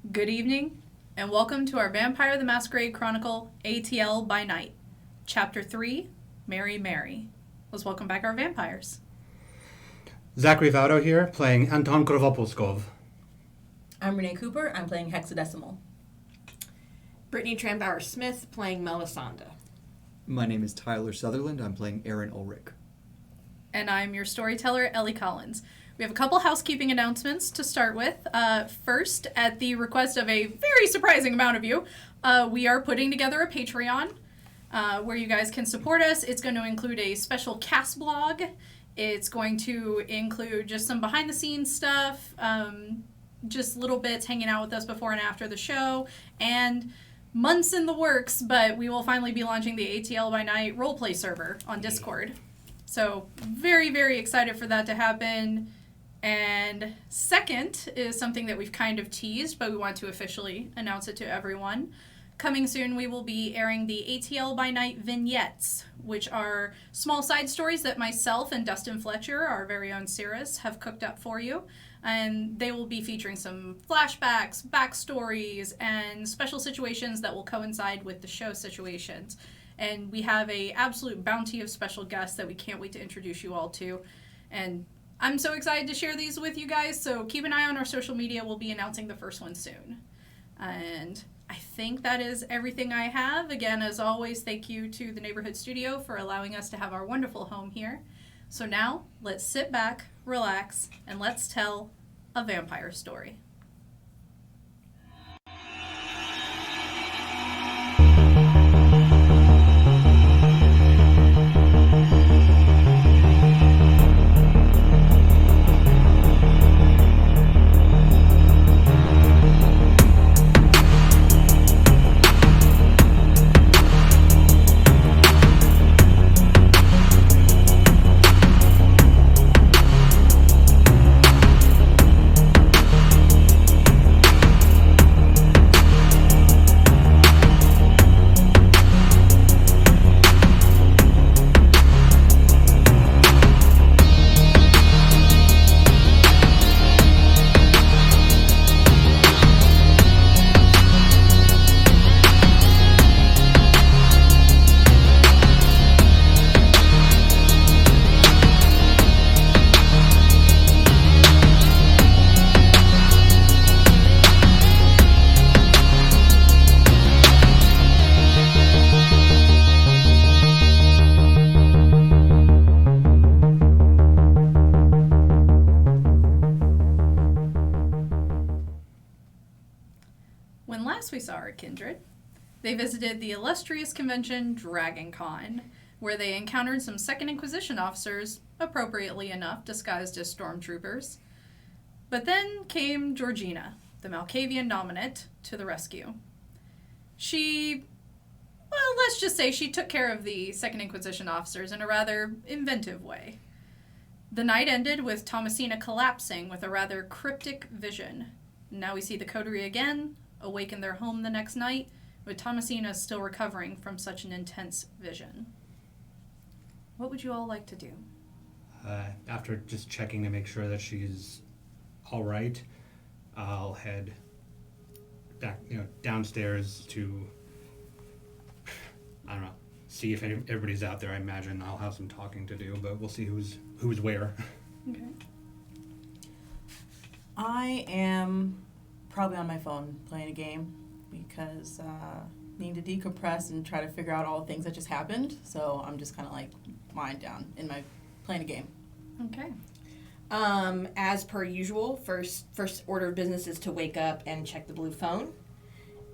Good evening, and welcome to our Vampire the Masquerade Chronicle, ATL By Night. Chapter 3, Mary Mary. Let's welcome back our vampires. ZACHARY VAUDO here, playing Anton Krovopolskov. I'm RENEE COOPER. I'm playing Hexadecimal. Brittany Trambauer-Smith playing Melisanda. My name is Tyler Sutherland. I'm playing Aaron Ulrich. And I'm your storyteller, Ellie Collins. We have a couple housekeeping announcements to start with. First, at the request of a very surprising amount of you, we are putting together a Patreon where you guys can support us. It's going to include a special cast blog. It's going to include just some behind-the-scenes stuff, just little bits hanging out with us before and after the show, and months in the works, but we will finally be launching the ATL By Night roleplay server on Discord. So very, very excited for that to happen. And second is something that we've kind of teased, but we want to officially announce it to everyone. Coming soon, we will be airing the ATL By Night vignettes, which are small side stories that myself and Dustin Fletcher, our very own Cirrus, have cooked up for you. And they will be featuring some flashbacks, backstories, and special situations that will coincide with the show situations. And we have an absolute bounty of special guests that we can't wait to introduce you all to. And I'm so excited to share these with you guys, so keep an eye on our social media. We'll be announcing the first one soon. And I think that is everything I have. Again, as always, thank you to the Neighborhood Studio for allowing us to have our wonderful home here. So now, let's sit back, relax, and let's tell a vampire story. When last we saw our kindred, they visited the illustrious convention Dragon Con, where they encountered some Second Inquisition officers, appropriately enough, disguised as stormtroopers. But then came Georgina, the Malkavian dominant, to the rescue. Let's just say she took care of the Second Inquisition officers in a rather inventive way. The night ended with Thomasina collapsing with a rather cryptic vision. Now we see the coterie again, awake in their home the next night, with Thomasina still recovering from such an intense vision. What would you all like to do? After just checking to make sure that she's all right, I'll head back, downstairs to, I don't know, see if everybody's out there. I imagine I'll have some talking to do, but we'll see who's where. Okay. I am probably on my phone playing a game because need to decompress and try to figure out all the things that just happened. So I'm just kind of like mind down in my playing a game. Okay. As per usual, first order of business is to wake up and check the blue phone.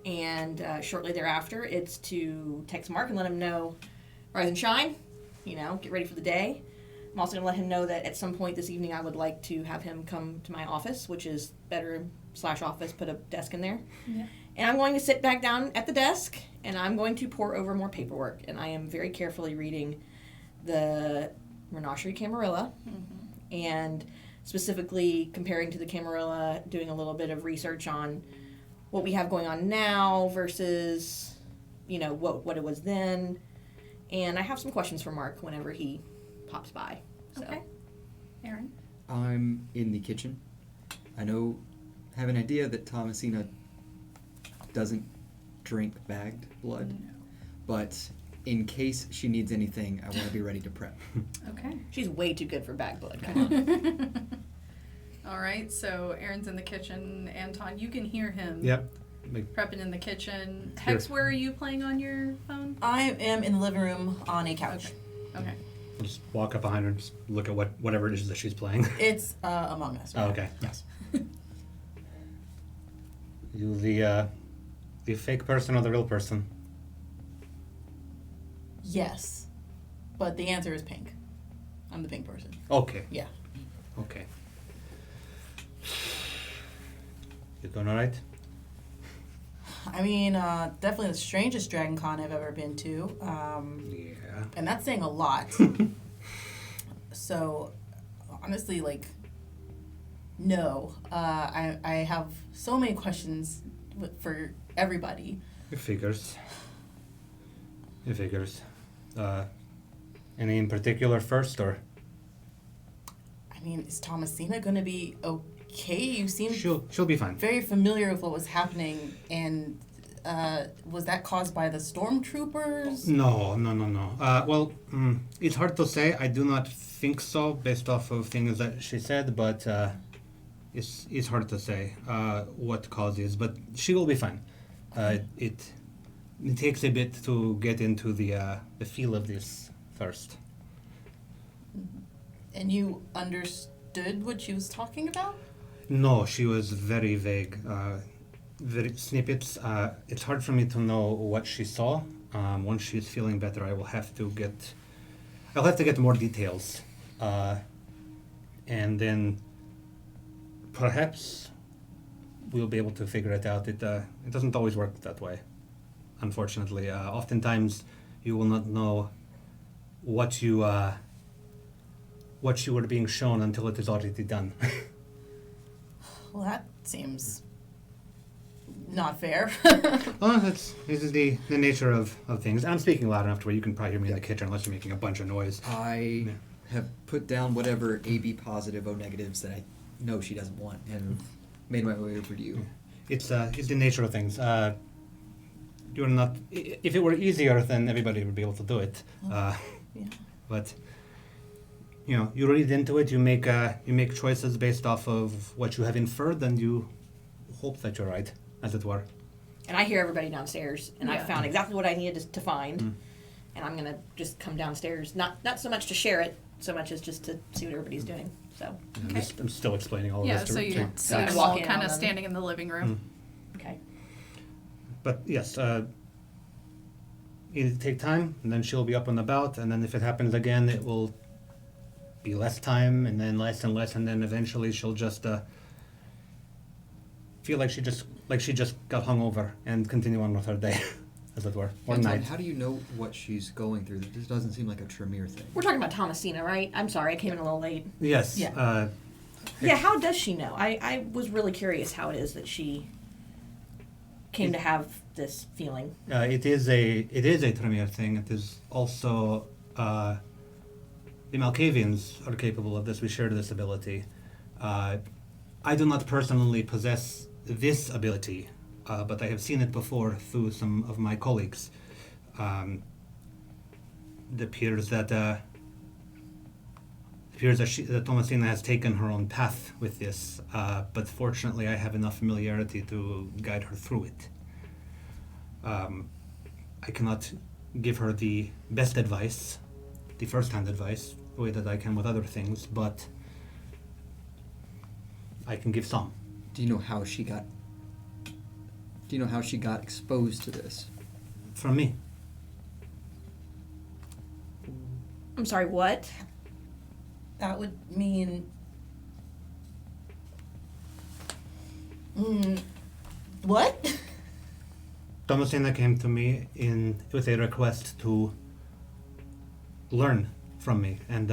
And shortly thereafter, it's to text Mark and let him know, rise and shine, get ready for the day. I'm also going to let him know that at some point this evening I would like to have him come to my office, which is bedroom/office, put a desk in there. Yeah. And I'm going to sit back down at the desk, and I'm going to pour over more paperwork. And I am very carefully reading the Menagerie Camarilla, and specifically comparing to the Camarilla, doing a little bit of research on what we have going on now versus, what it was then. And I have some questions for Mark whenever he pops by. So. Okay. Aaron? I'm in the kitchen. I have an idea that Thomasina doesn't drink bagged blood, but in case she needs anything, I want to be ready to prep. Okay. She's way too good for bag blood. Come on. All right, so Aaron's in the kitchen. Anton, you can hear him. Yep. Prepping in the kitchen. Hex, where are you playing on your phone? I am in the living room on a couch. Okay. I'll just walk up behind her and just look at whatever it is that she's playing. It's Among Us. Right? Oh, okay. Yes. You the fake person or the real person? Yes, but the answer is pink. I'm the pink person. Okay. Yeah. Okay. You doing all right? I mean, definitely the strangest Dragon Con I've ever been to. Yeah. And that's saying a lot. So, honestly, like, no. I have so many questions for everybody. It figures. It figures. Any in particular first, or? I mean, is Thomasina going to be okay? You seem She'll be fine. very familiar with what was happening, and was that caused by the stormtroopers? No. Well, it's hard to say. I do not think so, based off of things that she said, but it's hard to say what cause is. But she will be fine. It takes a bit to get into the feel of this first. And you understood what she was talking about? No, she was very vague. Very snippets. It's hard for me to know what she saw. Once she's feeling better, I'll have to get more details, and then perhaps we'll be able to figure it out. It doesn't always work that way, unfortunately. Oftentimes, you will not know what you were being shown until it is already done. Well, that seems not fair. Oh, this is the nature of things. I'm speaking loud enough to where you can probably hear me in the kitchen unless you're making a bunch of noise. I have put down whatever AB positive O negatives that I know she doesn't want and made my way over to you. It's the nature of things. You're not. If it were easier, then everybody would be able to do it. Yeah. But you read into it. You make choices based off of what you have inferred, and you hope that you're right, as it were. And I hear everybody downstairs, and I Yeah. found exactly what I needed to find. Mm. And I'm gonna just come downstairs, not so much to share it, so much as just to see what everybody's doing. So, I'm still explaining all of Yeah, this. so you to see I them walk all in kind on of them. standing in the living room. okay. But yes, it'll take time, and then she'll be up and about, and then if it happens again, it will be less time, and then less and less, and then eventually she'll just feel like she just got hungover and continue on with her day, as it were, or Anton, night. how do you know what she's going through? This doesn't seem like a Tremere thing. We're talking about Thomasina, right? I'm sorry, I came in a little late. Yes. Yeah. Yeah, how does she know? I was really curious how it is that she came to have this feeling. It is a Tremere thing. It is also the Malkavians are capable of this. We share this ability. I do not personally possess this ability, but I have seen it before through some of my colleagues. It appears that that Thomasina has taken her own path with this, but fortunately I have enough familiarity to guide her through it. I cannot give her the best advice, the first-hand advice, the way that I can with other things, but I can give some. Do you know how she got exposed to this? From me. I'm sorry, what? That would mean. What? Thomasina came to me with a request to learn from me, and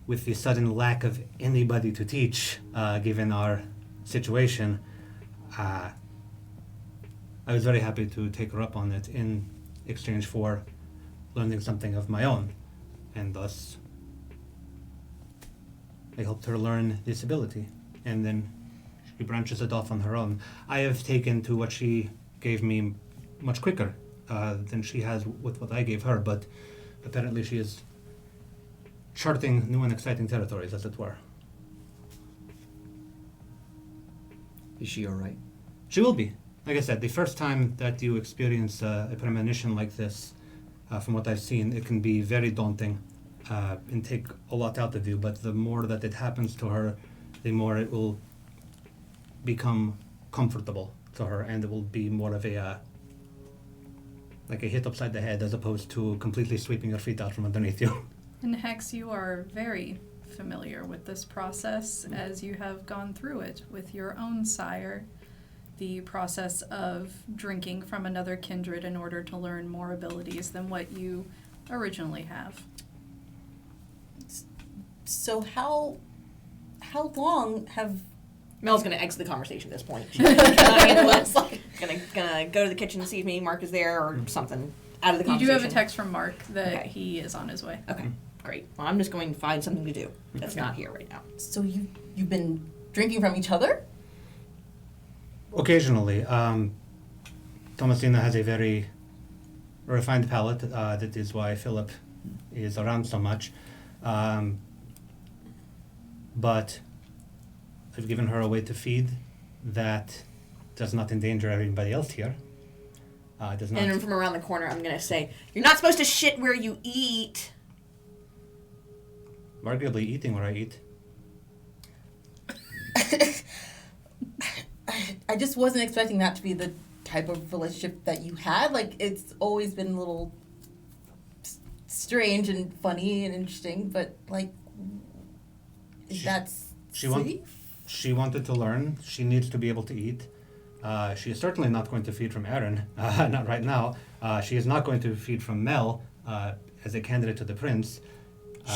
with the sudden lack of anybody to teach, given our situation, I was very happy to take her up on it in exchange for learning something of my own, and thus I helped her learn this ability, and then she branches it off on her own. I have taken to what she gave me much quicker than she has with what I gave her, but apparently she is charting new and exciting territories, as it were. Is she alright? She will be. Like I said, the first time that you experience a premonition like this, from what I've seen, it can be very daunting and take a lot out of you, but the more that it happens to her, the more it will become comfortable to her, and it will be more of a like a hit upside the head as opposed to completely sweeping your feet out from underneath you. And Hex, you are very familiar with this process as you have gone through it with your own sire. The process of drinking from another kindred in order to learn more abilities than what you originally have. So how long have Mel's gonna exit the conversation at this point. She's gonna go to the kitchen and see if maybe Mark is there or something out of the You conversation. do have a text from Mark that Okay. he is on his way. Okay, great. Well, I'm just going to find something to do that's not here right now. so you've been drinking from each other? Occasionally, Thomasina has a very refined palate. That is why Philip is around so much. But I've given her a way to feed that does not endanger everybody else here. Does not. And then from around the corner, I'm gonna say, "You're not supposed to shit where you eat." Arguably eating where I eat. I just wasn't expecting that to be the type of relationship that you had. Like, it's always been a little strange and funny and interesting, but like, that's She wanted to learn. She needs to be able to eat. She is certainly not going to feed from Aaron, not right now. She is not going to feed from Mel as a candidate to the prince.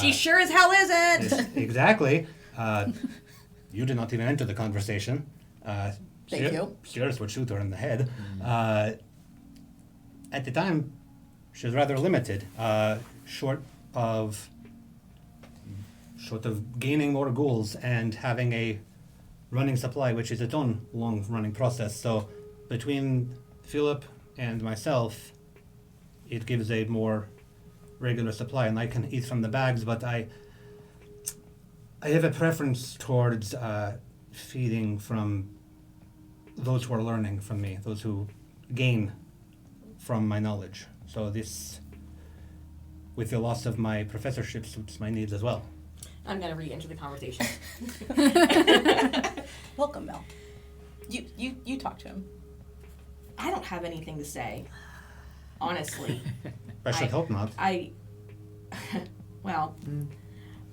She sure as hell isn't. Exactly. You did not even enter the conversation. Thank you. Sirius would shoot her in the head. At the time, she was rather limited, short of gaining more ghouls and having a running supply, which is its own long-running process. So between Philip and myself, it gives a more regular supply, and I can eat from the bags, but I have a preference towards feeding from those who are learning from me, those who gain from my knowledge. So this, with the loss of my professorship, suits my needs as well. I'm gonna re-enter the conversation. Welcome, Mel. You talk to him. I don't have anything to say, honestly. I should hope not. Well,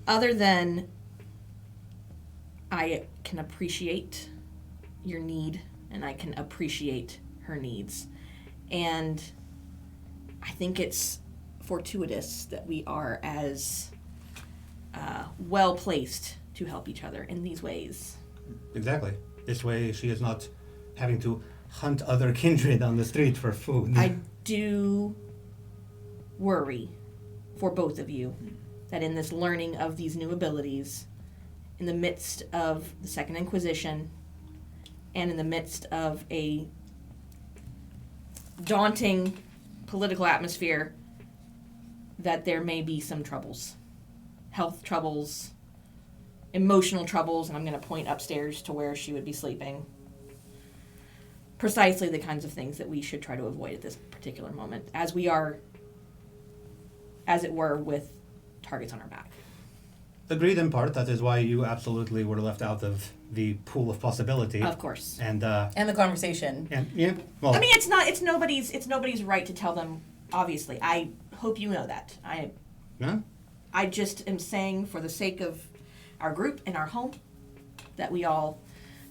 other than I can appreciate your need and I can appreciate her needs. And I think it's fortuitous that we are as well placed to help each other in these ways. Exactly. This way she is not having to hunt other kindred on the street for food. I do worry for both of you that in this learning of these new abilities, in the midst of the Second Inquisition, and in the midst of a daunting political atmosphere, that there may be some troubles. Health troubles, emotional troubles, and I'm going to point upstairs to where she would be sleeping. Precisely the kinds of things that we should try to avoid at this particular moment, as we are, as it were, with targets on our back. Agreed in part. That is why you absolutely were left out of the pool of possibility. Of course. And And the conversation. yeah, well, I mean, it's nobody's right to tell them. Obviously, I hope you know that. yeah, I just am saying, for the sake of our group and our home, that we all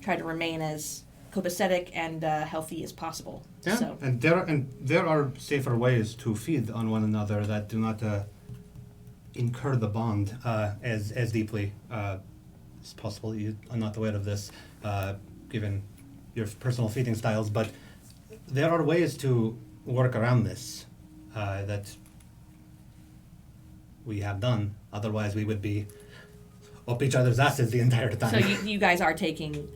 try to remain as copacetic and healthy as possible. yeah. So, And there are safer ways to feed on one another that do not incur the bond as deeply as possible. You are not aware of this, given your personal feeding styles, but there are ways to work around this that we have done. Otherwise, we would be up each other's asses the entire time. so you guys are taking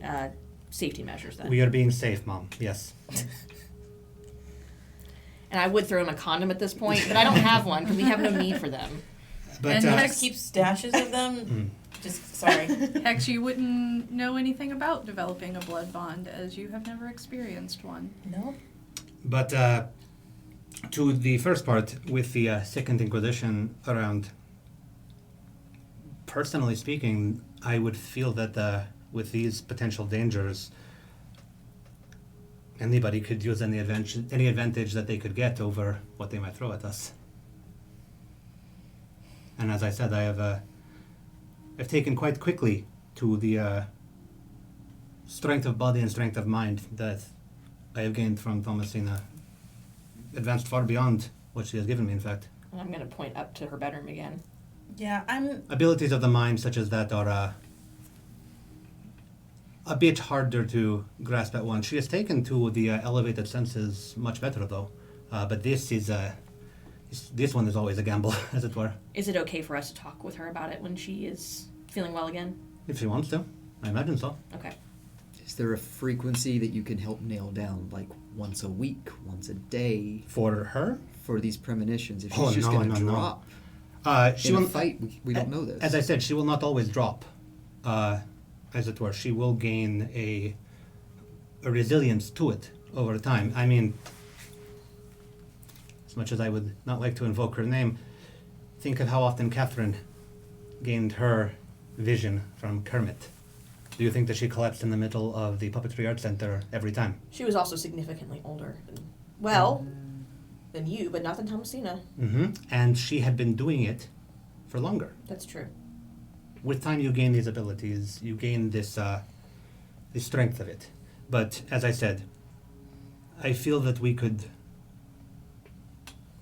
safety measures then. We are being safe, Mom. Yes. And I would throw him a condom at this point, but I don't have one because we have no need for them. But And Just keep stashes of them. Just sorry. Hex, you wouldn't know anything about developing a blood bond as you have never experienced one. No. But to the first part, with the Second Inquisition around, personally speaking, I would feel that with these potential dangers, anybody could use any advantage that they could get over what they might throw at us. And as I said, I've taken quite quickly to the strength of body and strength of mind that I have gained from Thomasina. Advanced far beyond what she has given me, in fact. And I'm going to point up to her bedroom again. Yeah, I'm. Abilities of the mind such as that are a bit harder to grasp at once. She has taken to the elevated senses much better, though. But this one is always a gamble, as it were. Is it okay for us to talk with her about it when she is feeling well again? If she wants to. I imagine so. Okay. Is there a frequency that you can help nail down, like once a week, once a day, For her? for these premonitions? If she's Oh, just no, going to no, no. drop She in a will fight, we don't know this. As I said, she will not always drop, as it were. She will gain a resilience to it over time. I mean, as much as I would not like to invoke her name, think of how often Catherine gained her vision from Kermit. Do you think that she collapsed in the middle of the Puppetry Art Center every time? She was also significantly older than you, but not than Thomasina. Mm-hmm. And she had been doing it for longer. That's true. With time, you gain these abilities. You gain this the strength of it. But as I said, I feel that we could,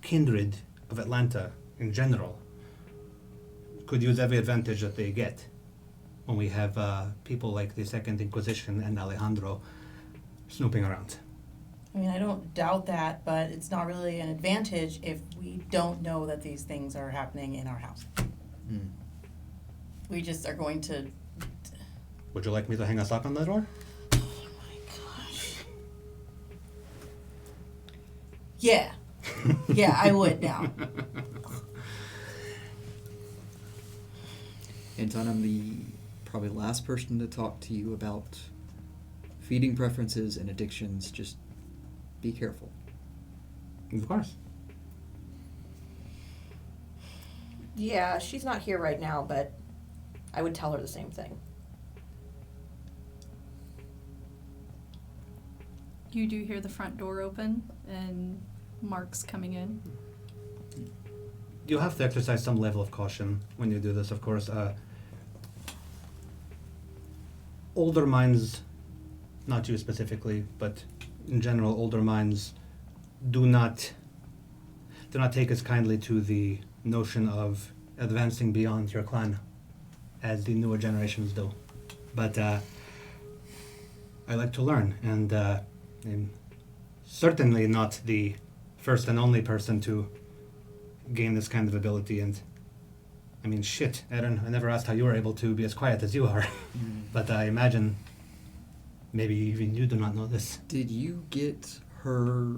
kindred of Atlanta in general, could use every advantage that they get when we have people like the Second Inquisition and Alejandro snooping around. I mean, I don't doubt that, but it's not really an advantage if we don't know that these things are happening in our house. Mm. We just are going to. Would you like me to hang a sock on the door? Oh my gosh. Yeah. Yeah, I would now. Anton, I'm the probably last person to talk to you about feeding preferences and addictions. Just be careful. Of course. Yeah, she's not here right now, but I would tell her the same thing. You do hear the front door open and Mark's coming in. You have to exercise some level of caution when you do this, of course. Older minds, not you specifically, but in general, older minds do not take as kindly to the notion of advancing beyond your clan as the newer generations do. But I like to learn, and I'm certainly not the first and only person to gain this kind of ability. And I mean, shit, Aaron, I never asked how you were able to be as quiet as you are. But I imagine maybe even you do not know this. Did you get her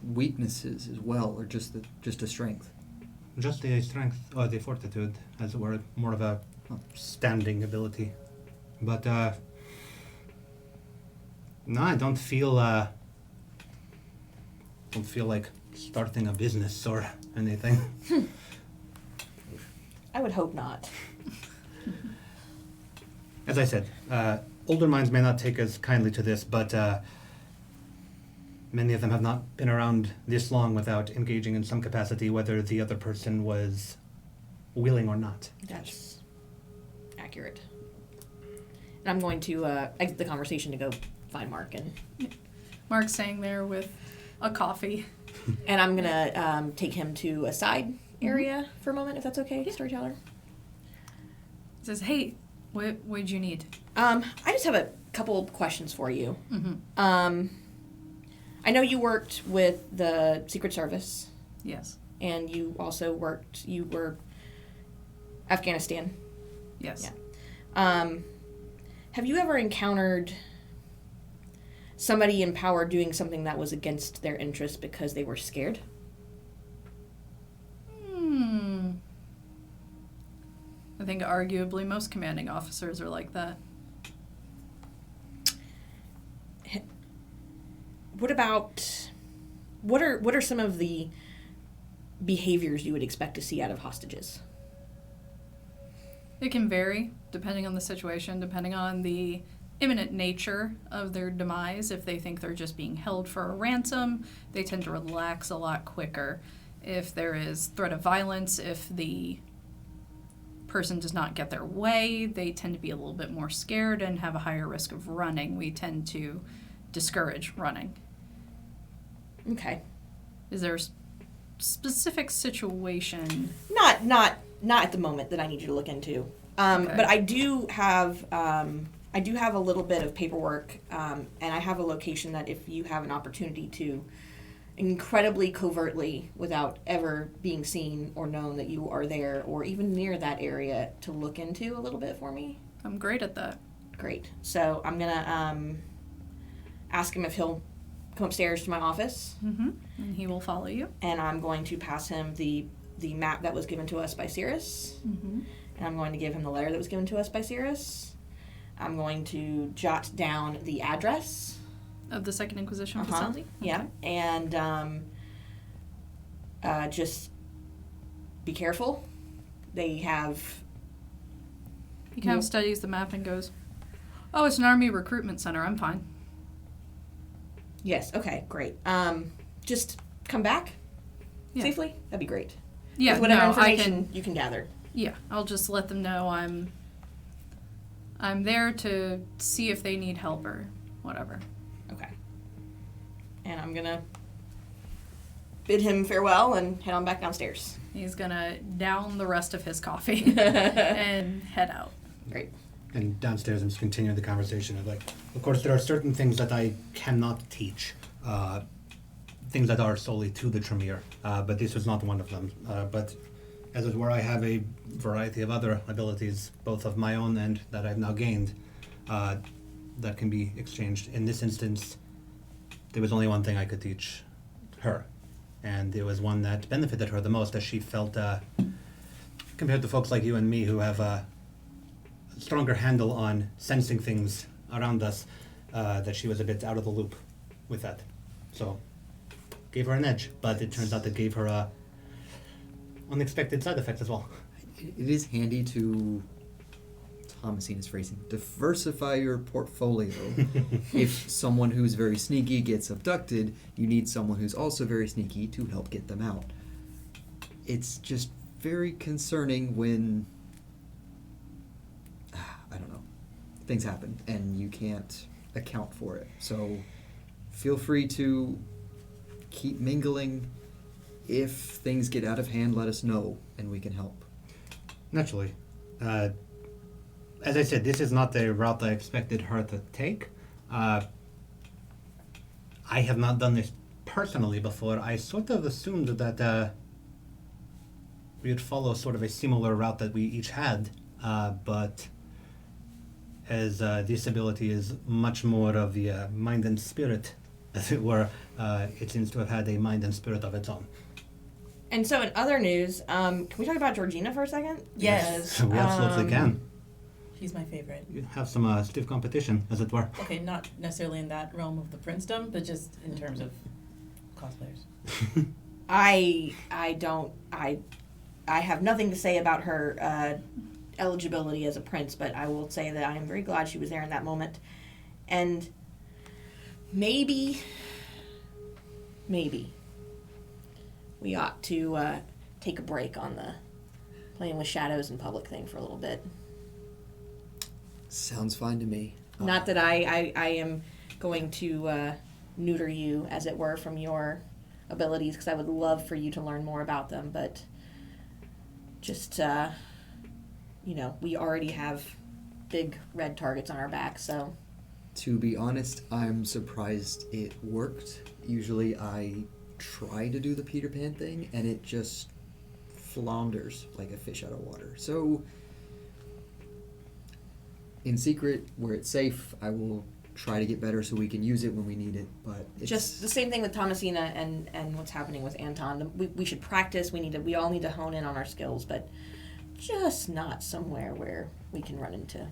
weaknesses as well, or just a strength? Just the strength or the fortitude, as it were, more of a standing ability. But no, I don't feel like starting a business or anything. I would hope not. As I said, older minds may not take as kindly to this, but many of them have not been around this long without engaging in some capacity, whether the other person was willing or not. That's accurate. And I'm going to exit the conversation to go find Mark, and Mark's staying there with a coffee. I'm gonna take him to a side area for a moment, if that's okay, storyteller. He says, "Hey, what'd you need?" I just have a couple of questions for you. Mm-hmm. I know you worked with the Secret Service, Yes. and you also you were Afghanistan. Yes. Yeah. Have you ever encountered somebody in power doing something that was against their interest because they were scared? I think arguably most commanding officers are like that. What are some of the behaviors you would expect to see out of hostages? It can vary depending on the situation, depending on the imminent nature of their demise. If they think they're just being held for a ransom, they tend to relax a lot quicker. If there is threat of violence, if the person does not get their way, they tend to be a little bit more scared and have a higher risk of running. We tend to discourage running. Okay. Is there a specific situation? Not at the moment that I need you to look into. Okay. But I do have a little bit of paperwork, and I have a location that if you have an opportunity to incredibly covertly, without ever being seen or known that you are there or even near that area, to look into a little bit for me. I'm great at that. Great. So I'm gonna ask him if he'll come upstairs to my office, And he will follow you. and I'm going to pass him the map that was given to us by Cirrus, and I'm going to give him the letter that was given to us by Cirrus. I'm going to jot down the address. Of the Second Inquisition Uh-huh. facility? Yeah, and just be careful. They have... He kind of studies the map and goes, "Oh, it's an army recruitment center. I'm fine." Yes, okay, great. Just come back Yeah. safely. That'd be great. Yeah, With whatever no, information you can gather. Yeah, I'll just let them know I'm there to see if they need help or whatever. Okay. And I'm gonna bid him farewell and head on back downstairs. He's gonna down the rest of his coffee and head out. Great. And downstairs, I'm just continuing the conversation of of course, there are certain things that I cannot teach, things that are solely to the Tremere, but this was not one of them. But as it were, I have a variety of other abilities, both of my own and that I've now gained, that can be exchanged. In this instance, there was only one thing I could teach her, and it was one that benefited her the most, as she felt, compared to folks like you and me who have a stronger handle on sensing things around us, that she was a bit out of the loop with that. So, gave her an edge, but it turns out it gave her unexpected side effects as well. It is handy to, Thomasina's phrasing, diversify your portfolio. If someone who's very sneaky gets abducted, you need someone who's also very sneaky to help get them out. It's just very concerning when, I don't know, things happen and you can't account for it. So feel free to keep mingling. If things get out of hand, let us know and we can help. Naturally. As I said, this is not the route I expected her to take. I have not done this personally before. I sort of assumed that we would follow sort of a similar route that we each had, but as this ability is much more of the mind and spirit, as it were, it seems to have had a mind and spirit of its own. And so in other news, can we talk about Georgina for a second? Yes. We absolutely can. She's my favorite. You have some stiff competition, as it were. Okay, not necessarily in that realm of the princedom, but just in terms of cosplayers. I have nothing to say about her eligibility as a prince, but I will say that I am very glad she was there in that moment. And maybe we ought to take a break on the playing with shadows in public thing for a little bit. Sounds fine to me. Not that I am going to neuter you, as it were, from your abilities, because I would love for you to learn more about them, but just, we already have big red targets on our back, so... To be honest, I'm surprised it worked. Usually I try to do the Peter Pan thing, and it just flounders like a fish out of water. So, in secret, where it's safe, I will try to get better so we can use it when we need it. But it's Just the same thing with Thomasina and what's happening with Anton. We should practice. We all need to hone in on our skills, but just not somewhere where we can run into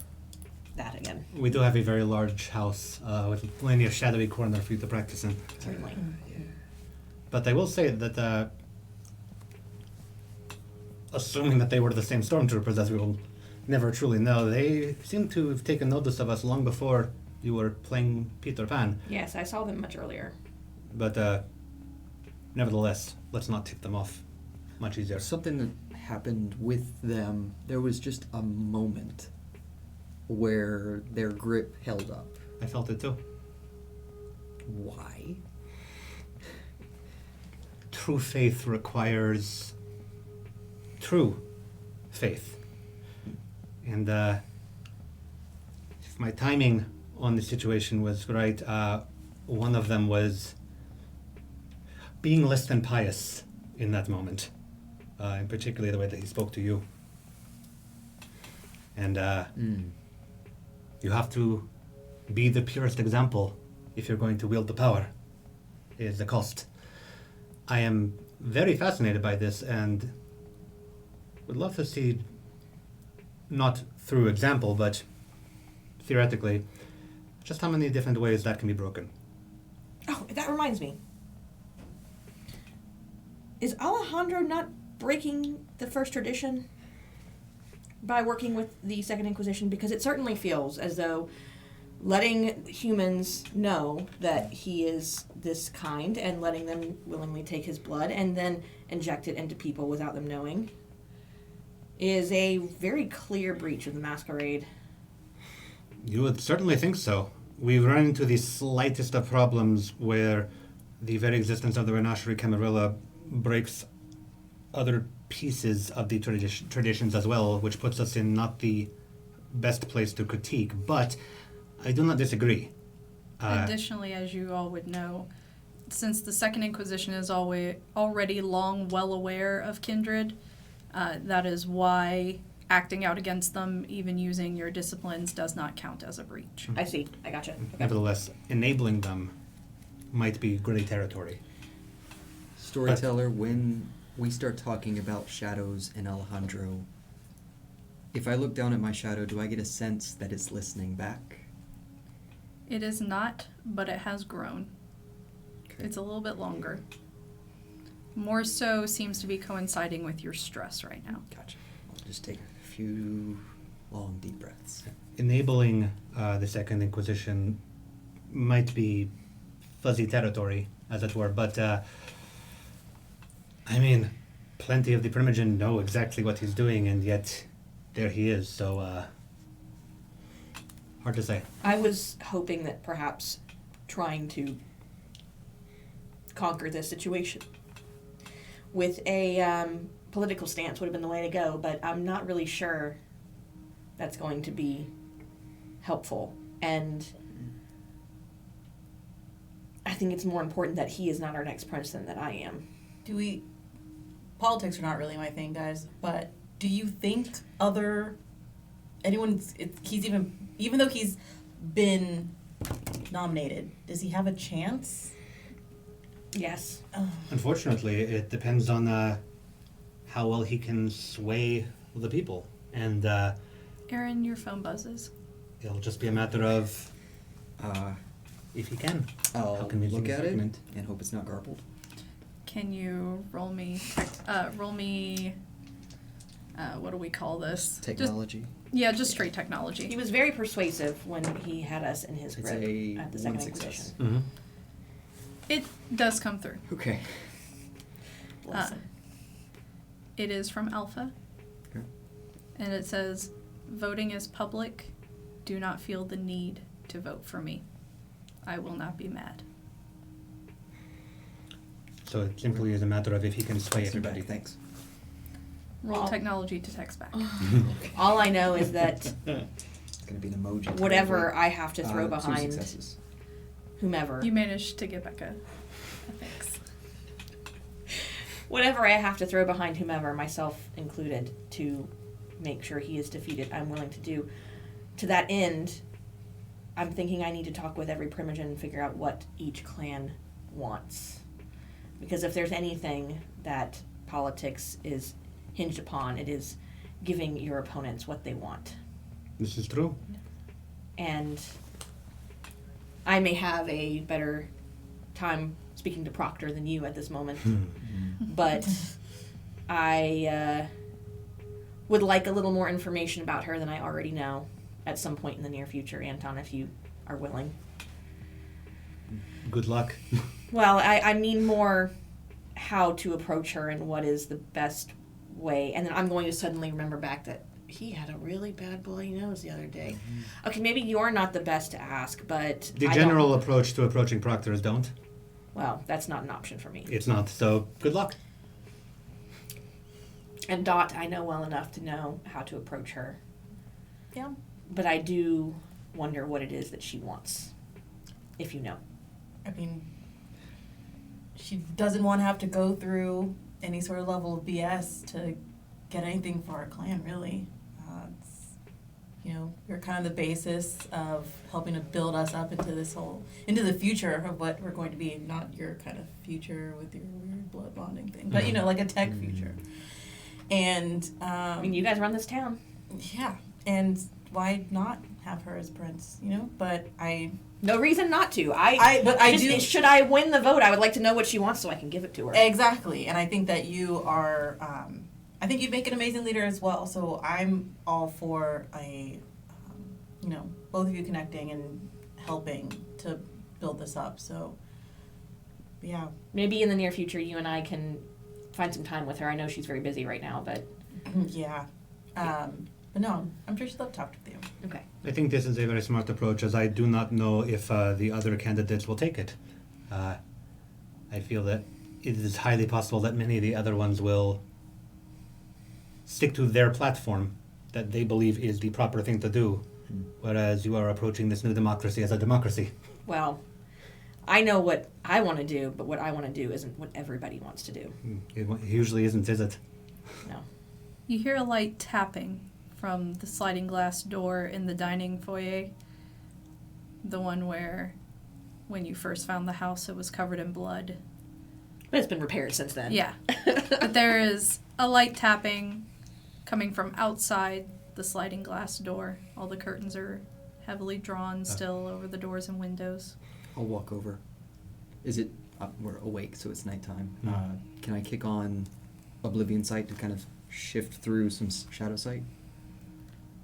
that again. We do have a very large house with plenty of shadowy corner for you to practice in. Certainly. But I will say that, assuming that they were the same stormtroopers, as we will never truly know, they seem to have taken notice of us long before you were playing Peter Pan. Yes, I saw them much earlier. But nevertheless, let's not tip them off. Much easier. something that happened with them. There was just a moment where their grip held up. I felt it too. Why? True faith requires true faith. And if my timing on the situation was right, one of them was being less than pious in that moment, and particularly the way that he spoke to you. And you have to be the purest example if you're going to wield the power, is the cost. I am very fascinated by this and would love to see, not through example, but theoretically, just how many different ways that can be broken. Oh, that reminds me. Is Alejandro not breaking the first tradition by working with the Second Inquisition? Because it certainly feels as though letting humans know that he is this kind and letting them willingly take his blood and then inject it into people without them knowing is a very clear breach of the Masquerade. You would certainly think so. We've run into the slightest of problems where the very existence of the Renachery Camarilla breaks other pieces of the traditions as well, which puts us in not the best place to critique, but I do not disagree. Additionally, as you all would know, since the Second Inquisition is already long well aware of kindred, that is why acting out against them, even using your disciplines, does not count as a breach. I see. I gotcha. Okay. Nevertheless, enabling them might be gray territory. Storyteller, when we start talking about shadows and Alejandro, if I look down at my shadow, do I get a sense that it's listening back? It is not, but it has grown. Okay. It's a little bit longer. More so seems to be coinciding with your stress right now. Gotcha. I'll just take a few long, deep breaths. Enabling the Second Inquisition might be fuzzy territory, as it were, but I mean, plenty of the Primogen know exactly what he's doing, and yet there he is, so hard to say. I was hoping that perhaps trying to conquer this situation with a political stance would have been the way to go, but I'm not really sure that's going to be helpful. And I think it's more important that he is not our next president than I am. Politics are not really my thing, guys, but do you think even though he's been nominated, does he have a chance? Yes. Unfortunately, it depends on how well he can sway the people, and Aaron, your phone buzzes. it'll just be a matter of if he can. I'll How can we look use at this it argument? and hope it's not garbled. Can you roll me, what do we call this? Technology. Just straight technology. He was very persuasive when he had us in his It's grip a at the one Second success. Inquisition. Mm-hmm. It does come through. Okay. Listen. It is from Alpha. Okay. And it says, voting is public. Do not feel the need to vote for me. I will not be mad. So it simply is a matter of if he can sway Text me back, everybody. thanks. Roll Oh. technology to text back. All I know is that It's going to be an emoji. whatever I have to throw 2 behind successes. whomever, You managed to get Becca a thanks. whatever I have to throw behind whomever, myself included, to make sure he is defeated, I'm willing to do. To that end, I'm thinking I need to talk with every primogen and figure out what each clan wants. Because if there's anything that politics is hinged upon, it is giving your opponents what they want. This is true. And I may have a better time speaking to Proctor than you at this moment, but I would like a little more information about her than I already know at some point in the near future, Anton, if you are willing. Good luck. Well, I mean more how to approach her and what is the best way. And then I'm going to suddenly remember back that he had a really bad bloody nose the other day. Okay, maybe you're not the best to ask, but The general approach to approaching proctors don't. Well, that's not an option for me. It's not, so good luck. And Dot, I know well enough to know how to approach her. Yeah. But I do wonder what it is that she wants, if you know. I mean, she doesn't want to have to go through any sort of level of BS to get anything for our clan, really. You're kind of the basis of helping to build us up into the future of what we're going to be, not your kind of future with your weird blood bonding thing, but, like a tech future. And, I mean, you guys run this town. Yeah, and why not have her as prince, But No reason not to. Should I win the vote, I would like to know what she wants so I can give it to her. Exactly, and I think that you are, I think you'd make an amazing leader as well, so I'm all for both of you connecting and helping to build this up, so, yeah. Maybe in the near future you and I can find some time with her. I know she's very busy right now, but... Yeah. But no, I'm sure she'd love to talk with you. Okay. I think this is a very smart approach, as I do not know if the other candidates will take it. I feel that it is highly possible that many of the other ones will stick to their platform that they believe is the proper thing to do, whereas you are approaching this new democracy as a democracy. Well, I know what I want to do, but what I want to do isn't what everybody wants to do. It usually isn't, is it? No. You hear a light tapping from the sliding glass door in the dining foyer. The one where, when you first found the house, it was covered in blood. But it's been repaired since then. Yeah. But there is a light tapping coming from outside the sliding glass door. All the curtains are heavily drawn still over the doors and windows. I'll walk over. Is it... we're awake, so it's nighttime. Can I kick on Oblivion Sight to kind of shift through some shadow sight?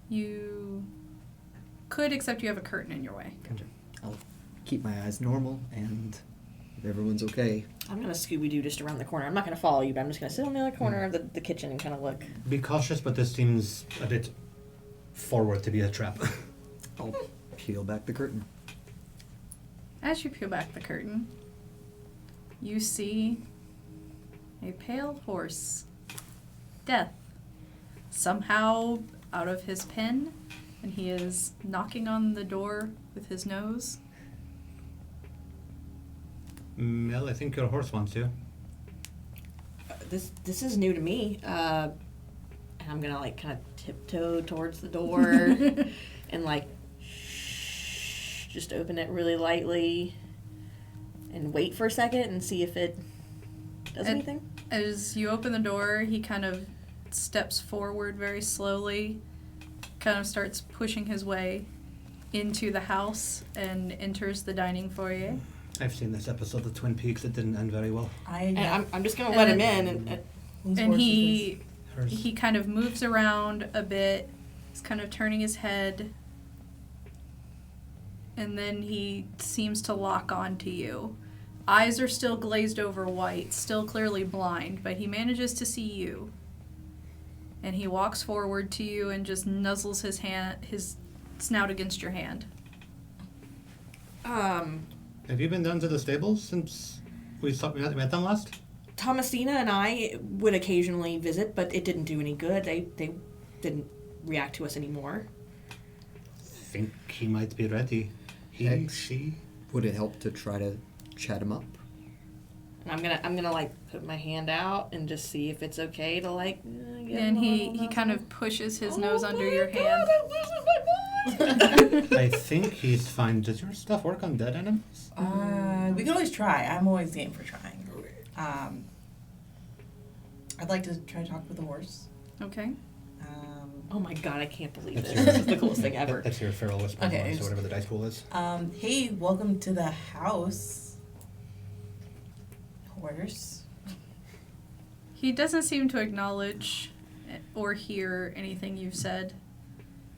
You could, except you have a curtain in your way. Gotcha. I'll keep my eyes normal, and if everyone's okay... I'm going to Scooby-Doo just around the corner. I'm not going to follow you, but I'm just going to sit on the other corner of the kitchen and kind of look. Be cautious, but this seems a bit forward to be a trap. I'll peel back the curtain. As you peel back the curtain, you see a pale horse, Death, somehow out of his pen, and he is knocking on the door with his nose. Mel, I think your horse wants you. This is new to me. And I'm going to, kind of tiptoe towards the door and, just open it really lightly and wait for a second and see if it does anything. As you open the door, he kind of steps forward very slowly, kind of starts pushing his way into the house and enters the dining foyer. I've seen this episode of Twin Peaks. It didn't end very well. I'm just going to let him in. And he kind of moves around a bit. He's kind of turning his head. And then he seems to lock on to you. Eyes are still glazed over white, still clearly blind, but he manages to see you. And he walks forward to you and just nuzzles his snout against your hand. Have you been down to the stables since we met them last? Thomasina and I would occasionally visit, but it didn't do any good. They didn't react to us anymore. Think he might be ready. She. Would it help to try to chat him up? And I'm gonna put my hand out and just see if it's okay to get And him a he little kind nuzzle. of pushes his nose under your hand. I think he's fine. Does your stuff work on dead enemies? We can always try. I'm always game for trying. I'd like to try to talk with the horse. Okay. Oh my god, I can't believe That's this. your- This is the coolest thing ever. That's your feral whisper Okay, voice, or whatever the dice pool is. Hey, welcome to the house. Horse. He doesn't seem to acknowledge or hear anything you've said.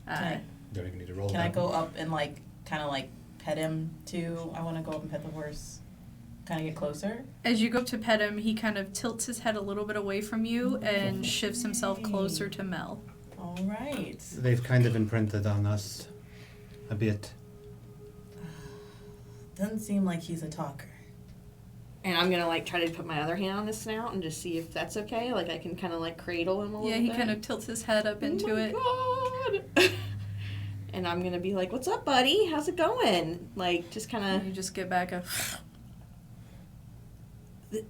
Don't even need to roll. Can I that. go up and kind of pet him too? I want to go up and pet the horse. Kind of get closer. As you go up to pet him, he kind of tilts his head a little bit away from you and shifts himself closer to Mel. All right. They've kind of imprinted on us a bit. Doesn't seem like he's a talker. And I'm gonna try to put my other hand on his snout and just see if that's okay. I can kind of cradle him a little Yeah, bit. he kind of tilts his head up into it. God. And I'm gonna be like, "What's up, buddy? How's it going?" Just kind And of. you just get back a.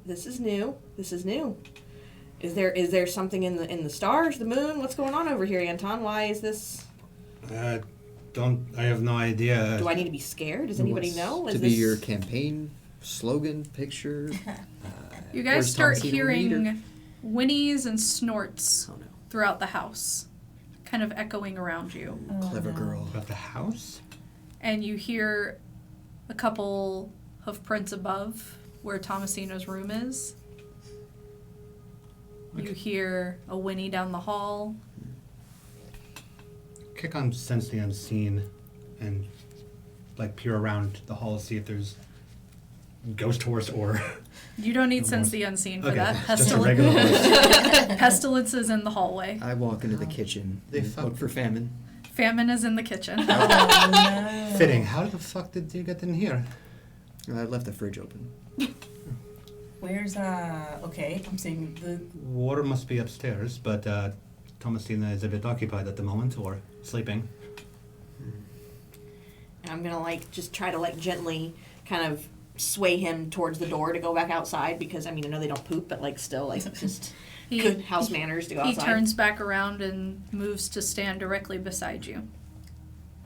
This is new. This is new. Is there something in the stars, the moon? What's going on over here, Anton? Why is this? I have no idea. Do I need to be scared? Does anybody What's know? to Is be this your campaign slogan picture? You guys where's start Thomasina hearing leader? whinnies and snorts Oh no, throughout the house, kind of echoing around you. clever no. girl. About the house? And you hear a couple hoof prints above where Thomasina's room is. You hear a whinny down the hall. Kick on Sense the Unseen and peer around the hall, see if there's ghost horse or... You don't need No Sense more. the Unseen for Okay, that. just a regular horse. Pestilence is in the hallway. I walk into the kitchen They and fuck- look for famine. Famine is in the kitchen. Oh, no. Fitting. How the fuck did you get in here? I left the fridge open. Where's okay, I'm seeing the Water must be upstairs, but Thomasina is a bit occupied at the moment, or sleeping. And I'm gonna just try to gently kind of sway him towards the door to go back outside because I know they don't poop, but still just He- good house manners to go He outside. turns back around and moves to stand directly beside you.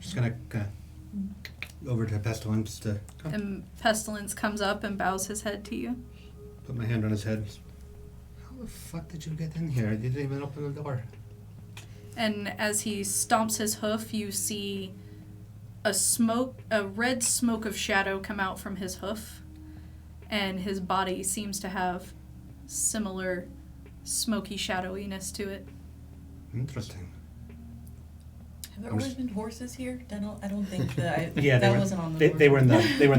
Just gonna over to Pestilence to And Pestilence comes up and bows his head to you. put my hand on his head. How the fuck did you get in here? You didn't even open the door. And as he stomps his hoof, you see a red smoke of shadow come out from his hoof. And his body seems to have similar smoky shadowiness to it. Interesting. Have there I'm always just- been horses here? I don't think that Yeah, that wasn't on the they were in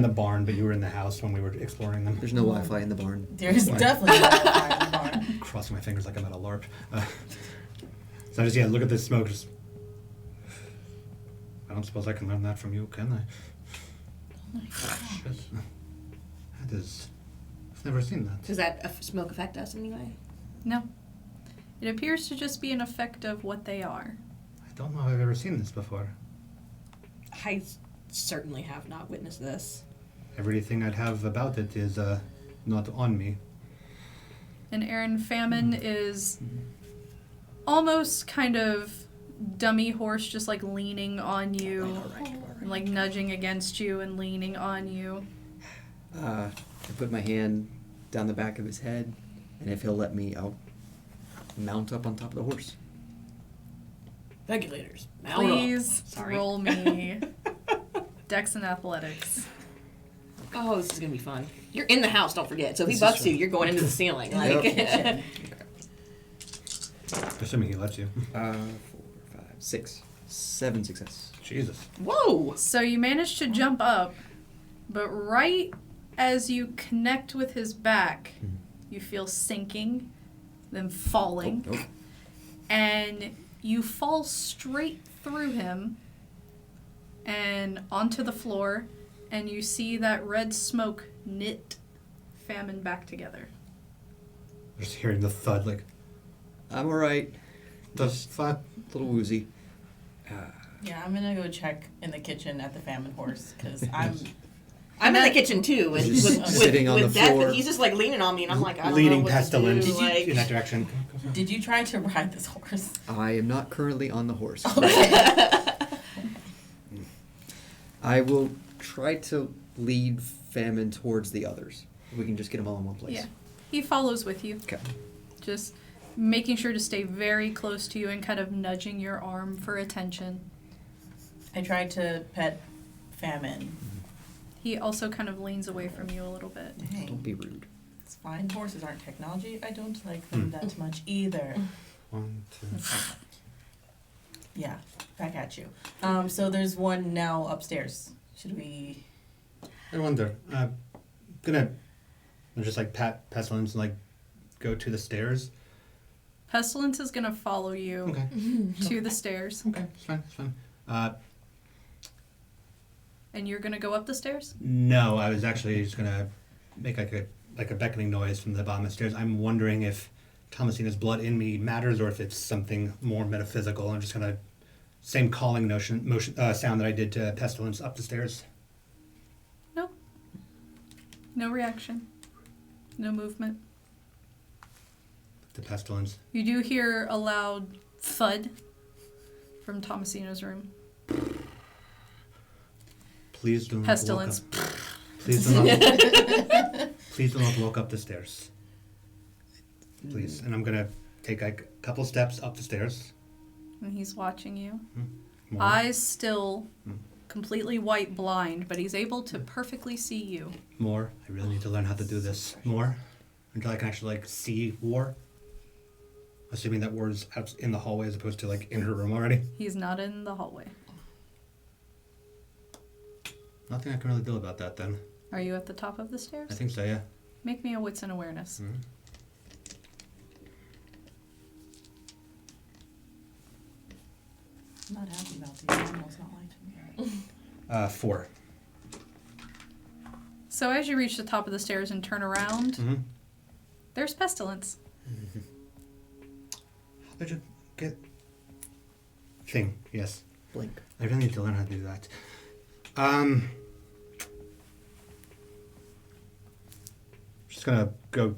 the barn, but you were in the house when we were exploring them. There's no Wi-Fi in the barn. There's Why? definitely no fire in the barn. Crossing my fingers like I'm at a LARP. So I just look at this smoke. Just I don't suppose I can learn that from you, can I? Shit. That is. I've never seen that. Does that smoke affect us in any way? No. It appears to just be an effect of what they are. I don't know if I've ever seen this before. I certainly have not witnessed this. Everything I'd have about it is not on me. And Aaron, Famine is almost kind of dummy horse, just leaning on you, and nudging against you and leaning on you. I put my hand down the back of his head, and if he'll let me, I'll mount up on top of the horse. Regulators. Please Sorry. roll me Dex and Athletics. Oh, this is gonna be fun. You're in the house, don't forget. So if he This is bucks true. you, you're going into the ceiling. Yep. Assuming he lets you. 4, 5, 6, 7 success. Jesus. Whoa! So you manage to jump up, but right as you connect with his back, you feel sinking, then falling, Oh, and you fall straight through him and onto the floor, and you see that red smoke knit Famine back together. Just hearing the thud, I'm alright. the fuck. A little woozy. Yeah, I'm gonna go check in the kitchen at the famine horse because I'm in the kitchen too, with, He's with, just sitting on with the Death, floor. but he's just leaning on me, and I'm like, I don't Leading know what Pestilence to do. in that direction. Did you try to ride this horse? I am not currently on the horse. Okay. I will try to lead Famine towards the others. We can just get them all in one place. Yeah. He follows with you. Okay. Just making sure to stay very close to you and kind of nudging your arm for attention. I tried to pet Famine. He also kind of leans away from you a little bit. Dang. Don't be rude. It's fine. Horses aren't technology. I don't like them that much either. 1, 2. Yeah, back at you. So there's one now upstairs. Should we? I wonder. Gonna just like pat Pestilence and like go to the stairs. Pestilence is going to follow you Okay. to the stairs. Okay, it's fine. It's fine. And you're going to go up the stairs? No, I was actually just gonna make like a beckoning noise from the bottom of the stairs. I'm wondering if Thomasina's blood in me matters or if it's something more metaphysical. I'm just gonna same calling sound that I did to Pestilence up the stairs. No. No reaction. No movement. The Pestilence. You do hear a loud thud from Thomasina's room. Please do not Pestilence. walk up. Please do not. Please do not walk up the stairs. Please. And I'm gonna take like a couple steps up the stairs. And he's watching you. More. Eyes still completely white blind, but he's able to perfectly see you. More. I really need to learn how to do this. More. Until I can actually like see War. Assuming that War is out in the hallway as opposed to like in her room already. He's not in the hallway. Nothing I can really do about that then. Are you at the top of the stairs? I think so, yeah. Make me a wits and awareness. Mhm. I'm not happy about these animals not liking me. 4. So as you reach the top of the stairs and turn around, Mm-hmm. there's Pestilence. How did you get... Thing, yes. Blink. I really need to learn how to do that. Just gonna go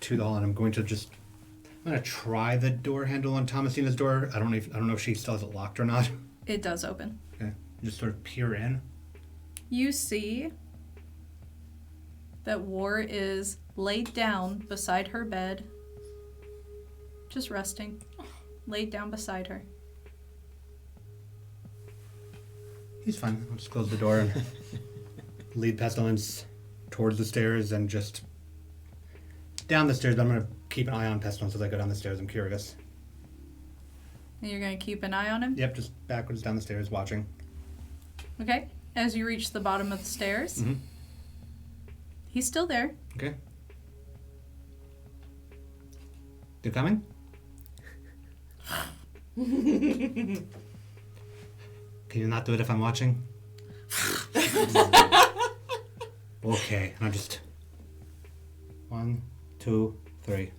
to the hall and I'm gonna try the door handle on Thomasina's door. I don't know if she still has it locked or not. It does open. Okay. Just sort of peer in. You see that War is laid down beside her bed, just resting, laid down beside her. He's fine. I'll just close the door and lead Pestilence towards the stairs and just down the stairs, but I'm gonna keep an eye on Pestilence as I go down the stairs. I'm curious. And you're going to keep an eye on him? Yep, just backwards down the stairs watching. Okay. As you reach the bottom of the stairs, Mm-hmm. he's still there. Okay. You coming? Can you not do it if I'm watching? Okay, and I'll just 1, 2, 3.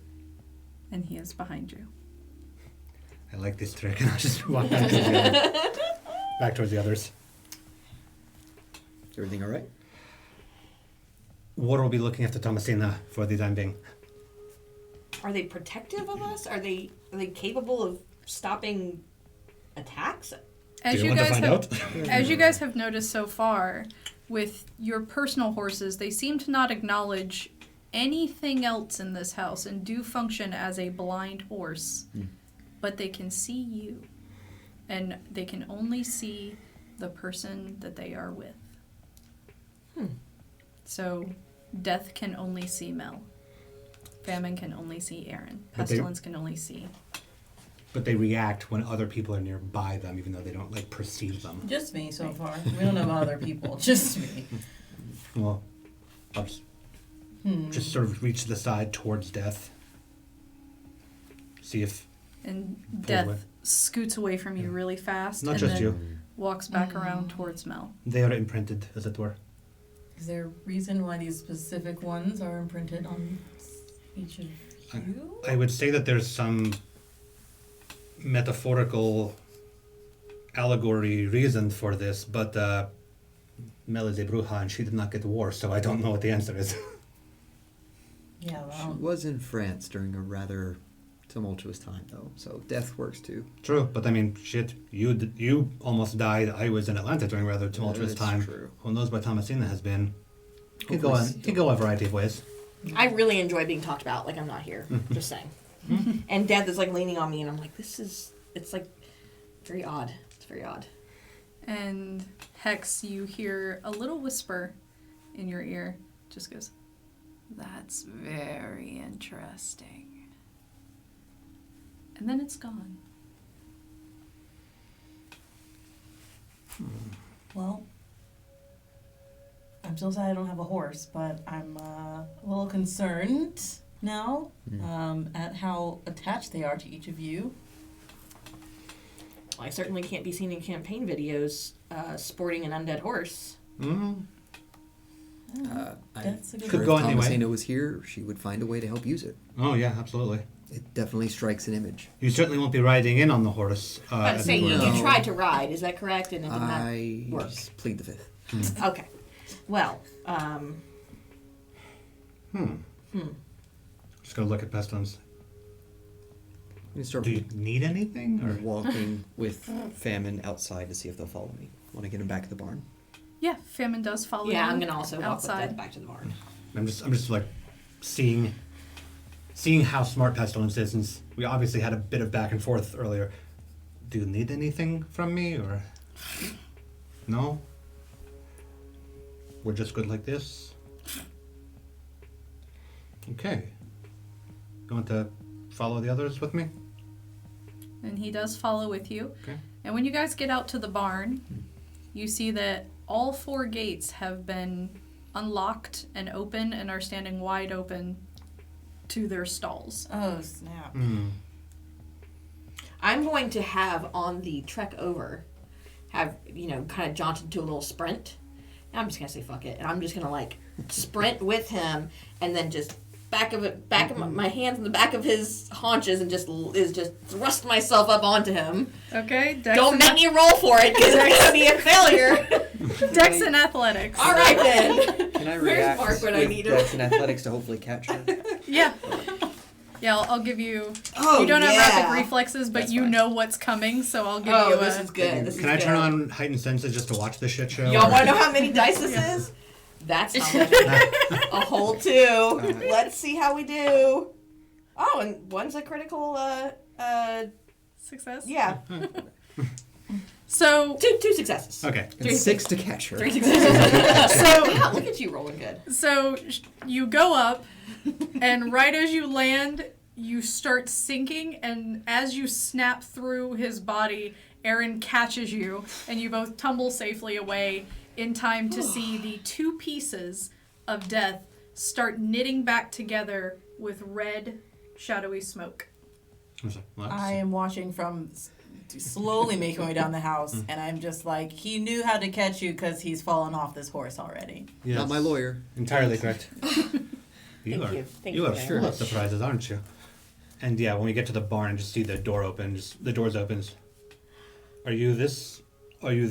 And he is behind you. I like this trick, and I'll just walk back towards the others. Is everything all right? War will be looking after Thomasina for the time being. Are they protective of us? Are they capable of stopping attacks? As Do you want to guys find have out? As you guys have noticed so far, with your personal horses, they seem to not acknowledge anything else in this house and do function as a blind horse. But they can see you. And they can only see the person that they are with. So, Death can only see Mel. Famine can only see Aaron. But they- Pestilence can only see. But they react when other people are nearby them, even though they don't like perceive them. Just me so far. We don't know about other people. Just me. Well, I'll just sort of reach the side towards Death. See if And Pull Death away. scoots away from you really fast. not and just then you. walks back around towards Mel. They are imprinted, as it were. Is there a reason why these specific ones are imprinted on each of you? I would say that there's some metaphorical allegory reason for this, but Mel is a bruja and she did not get war, so I don't know what the answer is. Yeah, She well, was in France during a rather tumultuous time, though, so death works too. True, but I mean, shit, you almost died. I was in Atlanta during a rather tumultuous That's time. true. Who knows what Thomasina has been? Could go Hopefully could go a variety of ways. I really enjoy being talked about like I'm not here. Just saying. And death is like leaning on me, and I'm like, it's like very odd. It's very odd. And Hex, you hear a little whisper in your ear. Just goes, "That's very interesting." And then it's gone. Well, I'm so sad I don't have a horse, but I'm a little concerned now at how attached they are to each of you. I certainly can't be seen in campaign videos sporting an undead horse. Mm. That's a good Could If go anyway. Thomasina was here, she would find a way to help use it. Oh yeah, absolutely. It definitely strikes an image. You certainly won't be riding in on the horse. But as say it were. you tried to ride, is that correct? And it did I not work. just plead the fifth. Okay. Well, Just go look at Pestilence. We start Do you need anything? Or walking with Famine outside to see if they'll follow me. Want to get them back at the barn. Yeah, Famine does follow yeah, you I'm gonna also walk with outside. death back to the barn. I'm just like seeing how smart Pestilence is, since we obviously had a bit of back and forth earlier. Do you need anything from me, or no? We're just good like this. Okay. You want to follow the others with me? And he does follow with you. Okay. And when you guys get out to the barn, you see that all 4 gates have been unlocked and open and are standing wide open to their stalls. Oh, snap. I'm going to have on the trek over, kind of jaunted to a little sprint. And I'm just gonna say fuck it, and I'm just gonna like sprint with him, and then just back of my hands in the back of his haunches, and just thrust myself up onto him. Okay, Dex Don't and make me roll for it, because it's gonna be a failure. Dex and athletics. All right then. Can I Where's react Mark when I with need him? Dex and Athletics to hopefully catch her? Yeah. Yeah, I'll give you. Oh, you don't have yeah. rapid reflexes, but That's you fine. know what's coming, so I'll give Oh, you this a. is good. This is Can I good. turn on heightened senses just to watch this shit show? Y'all or- want to know how many dice this is? That's how much. A whole 2. Let's see how we do. Oh, and one's a critical. Success? Yeah, So, two successes. Okay. And 6 to catch her. 3 successes. so, Wow, look at you rolling good. so you go up, and right as you land, you start sinking, and as you snap through his body, Aaron catches you, and you both tumble safely away in time to see the 2 pieces of death start knitting back together with red, shadowy smoke. I was like, what? I am watching from slowly making my way down the house, and I'm just like, he knew how to catch you because he's fallen off this horse already. Yes. Not my lawyer. Entirely correct. You Thank are you. Thank you you are very full of much. surprises, aren't you? And yeah, when we get to the barn and just see the door open, the doors opens. Are you this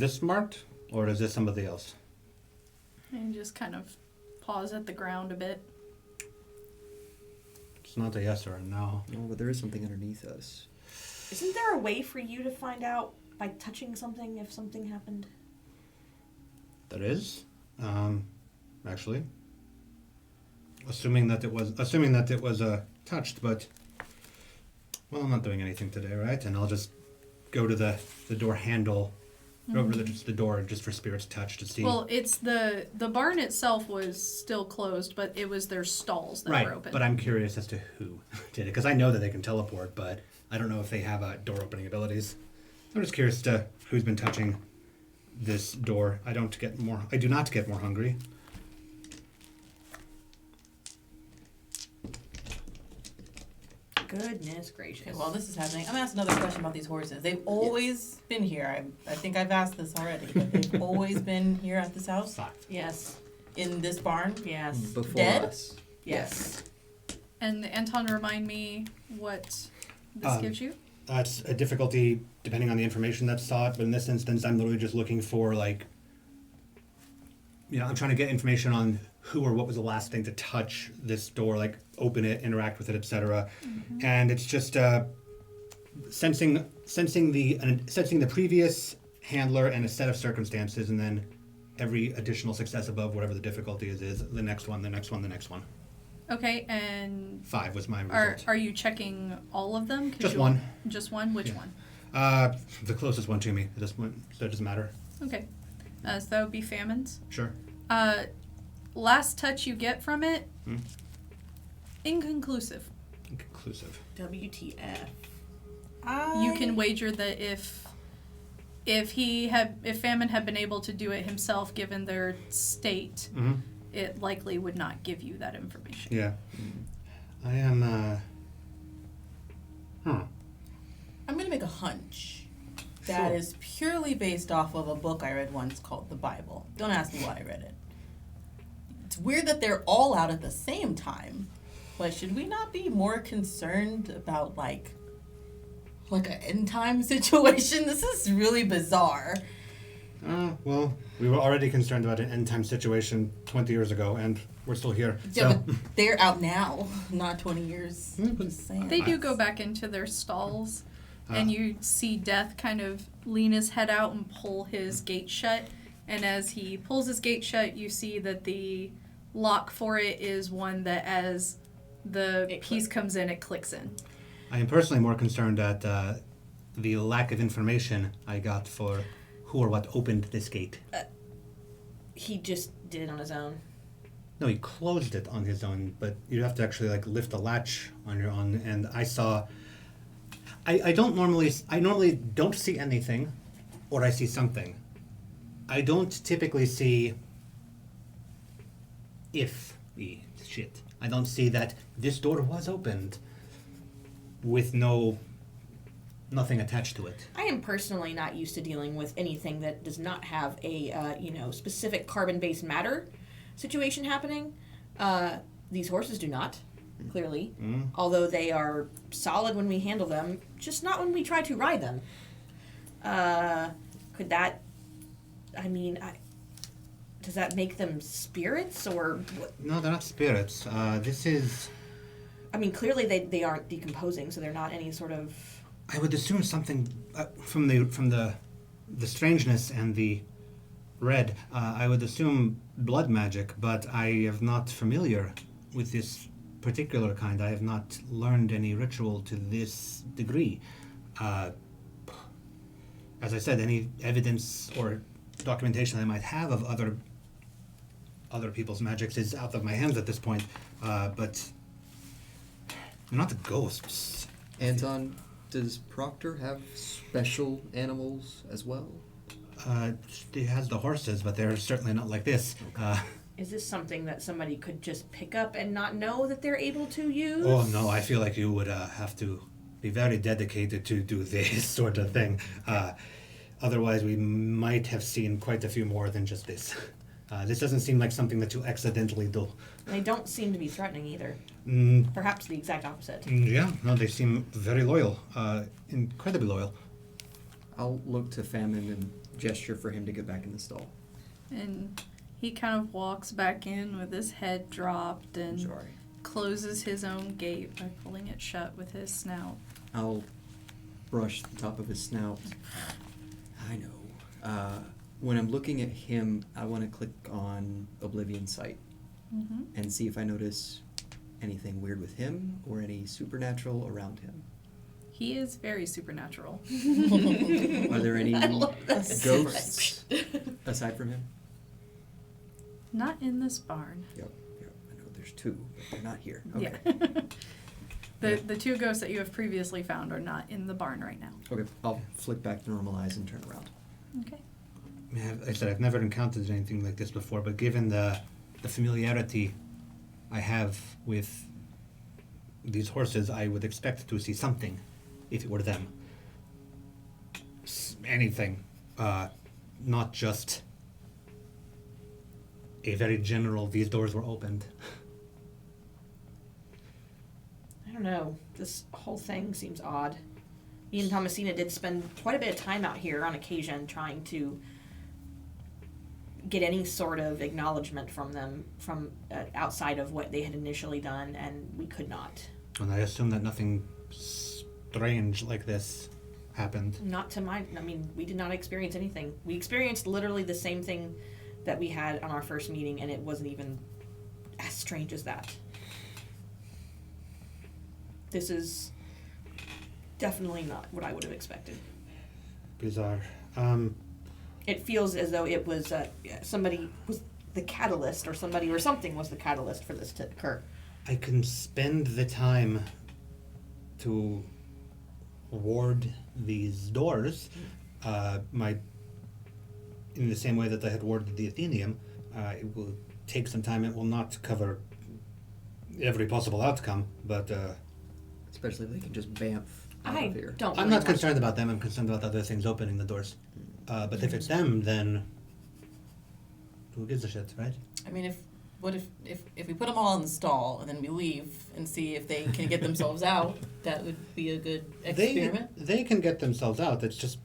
smart, or is this somebody else? And you just kind of pause at the ground a bit. It's not a yes or a no. Oh, but there is something underneath us. Isn't there a way for you to find out by touching something if something happened? There is, actually. Assuming that it was touched, but well, I'm not doing anything today, right? And I'll just go to the door handle, go over to the door just for spirit's touch to see. Well, it's the barn itself was still closed, but it was their stalls that were right, open. but I'm curious as to who did it, because I know that they can teleport, but I don't know if they have door opening abilities. I'm just curious to who's been touching this door. I do not get more hungry. Goodness gracious. Okay, while this is happening, I'm gonna ask another question about these horses. They've always been here. I think I've asked this already, but they've always been here at this house? Fact. Yes. In this barn? Yes. Before Dead? us. Yes. And Anton, remind me what this gives you. It's a difficulty depending on the information that's sought, but in this instance, I'm literally just looking for, I'm trying to get information on who or what was the last thing to touch this door, like open it, interact with it, etc. And it's just sensing the previous handler and a set of circumstances, and then every additional success above whatever the difficulty is the next one, the next one, the next one. Okay, and 5 was my result. are you checking all of them? Just one. Just one? Which Yeah. one? The closest one to me at this point, so it doesn't matter. Okay. So that would be famines. Sure. Last touch you get from it, Hmm. inconclusive. Inconclusive. WTF. You can wager that if famine had been able to do it himself, given their state, Mm-hmm. it likely would not give you that information. Yeah. I am, I'm going to make a hunch that Sure. is purely based off of a book I read once called The Bible. Don't ask me why I read it. It's weird that they're all out at the same time, but should we not be more concerned about like an end time situation? This is really bizarre. Well, we were already concerned about an end time situation 20 years ago, and we're still here. Yeah, So, but they're out now, not 20 years. Mm, Just saying. They do go back into their stalls, and you see Death kind of lean his head out and pull his gate shut. And as he pulls his gate shut, you see that the lock for it is one that, as the piece comes in, it clicks in. I am personally more concerned at the lack of information I got for who or what opened this gate. He just did it on his own. No, he closed it on his own, but you have to actually like lift the latch on your own. And I saw. I normally don't see anything, or I see something. I don't typically see shit. I don't see that this door was opened with nothing attached to it. I am personally not used to dealing with anything that does not have a specific carbon-based matter situation happening. These horses do not, clearly, although they are solid when we handle them, just not when we try to ride them. Could that? I mean, does that make them spirits or? No, they're not spirits. This is. I mean, clearly they aren't decomposing, so they're not any sort of. I would assume something from the strangeness and the red. I would assume blood magic, but I am not familiar with this particular kind. I have not learned any ritual to this degree. As I said, any evidence or documentation I might have of other people's magics is out of my hands at this point. But they're not the ghosts. Anton, does Proctor have special animals as well? He has the horses, but they're certainly not like this. Is this something that somebody could just pick up and not know that they're able to use? Oh no, I feel like you would have to be very dedicated to do this sort of thing. Otherwise, we might have seen quite a few more than just this. This doesn't seem like something that you accidentally do. They don't seem to be threatening either. Perhaps the exact opposite. Yeah, no, they seem very loyal, incredibly loyal. I'll look to Famine and gesture for him to get back in the stall. And he kind of walks back in with his head dropped and Sorry. closes his own gate by pulling it shut with his snout. I'll brush the top of his snout. I know. When I'm looking at him, I want to click on Oblivion Sight and see if I notice anything weird with him or any supernatural around him. He is very supernatural. Are there any this. ghosts aside from him? Not in this barn. Yep. I know there's two, but they're not here. Okay. Yeah. The two ghosts that you have previously found are not in the barn right now. Okay. I'll flick back to normal eyes and turn around. Okay. I said I've never encountered anything like this before, but given the familiarity I have with these horses, I would expect to see something, if it were them. Anything, not just a very general, these doors were opened. I don't know. This whole thing seems odd. Me and Thomasina did spend quite a bit of time out here on occasion trying to get any sort of acknowledgement from them from outside of what they had initially done, and we could not. And I assume that nothing strange like this happened. Not to my, I mean, we did not experience anything. We experienced literally the same thing that we had on our first meeting, and it wasn't even as strange as that. This is definitely not what I would have expected. Bizarre. It feels as though it was somebody was the catalyst, or somebody or something was the catalyst for this to occur. I can spend the time to ward these doors, in the same way that I had warded the Athenium. It will take some time. It will not cover every possible outcome, but Especially if they can just bamf out I of here. don't. I'm really not want- concerned about them. I'm concerned about other things opening the doors. But if it's them, then who gives a shit, right? I mean, if we put them all in the stall and then we leave and see if they can get themselves out, that would be a good experiment. They can get themselves out. It's just,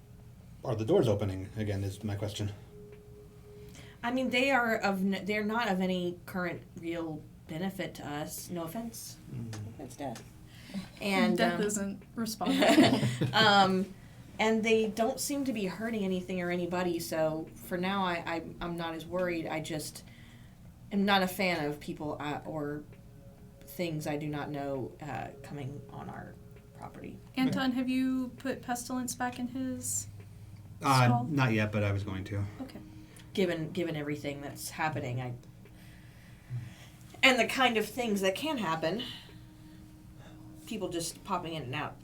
are the doors opening again? Is my question. I mean, they're not of any current real benefit to us. No offense. No offense, Death. And Death isn't responding. and they don't seem to be hurting anything or anybody. So for now, I'm not as worried. I just am not a fan of people or things I do not know coming on our property. Anton, have you put pestilence back in his stall? Not yet, but I was going to. Okay. Given everything that's happening, and the kind of things that can happen, people just popping in and out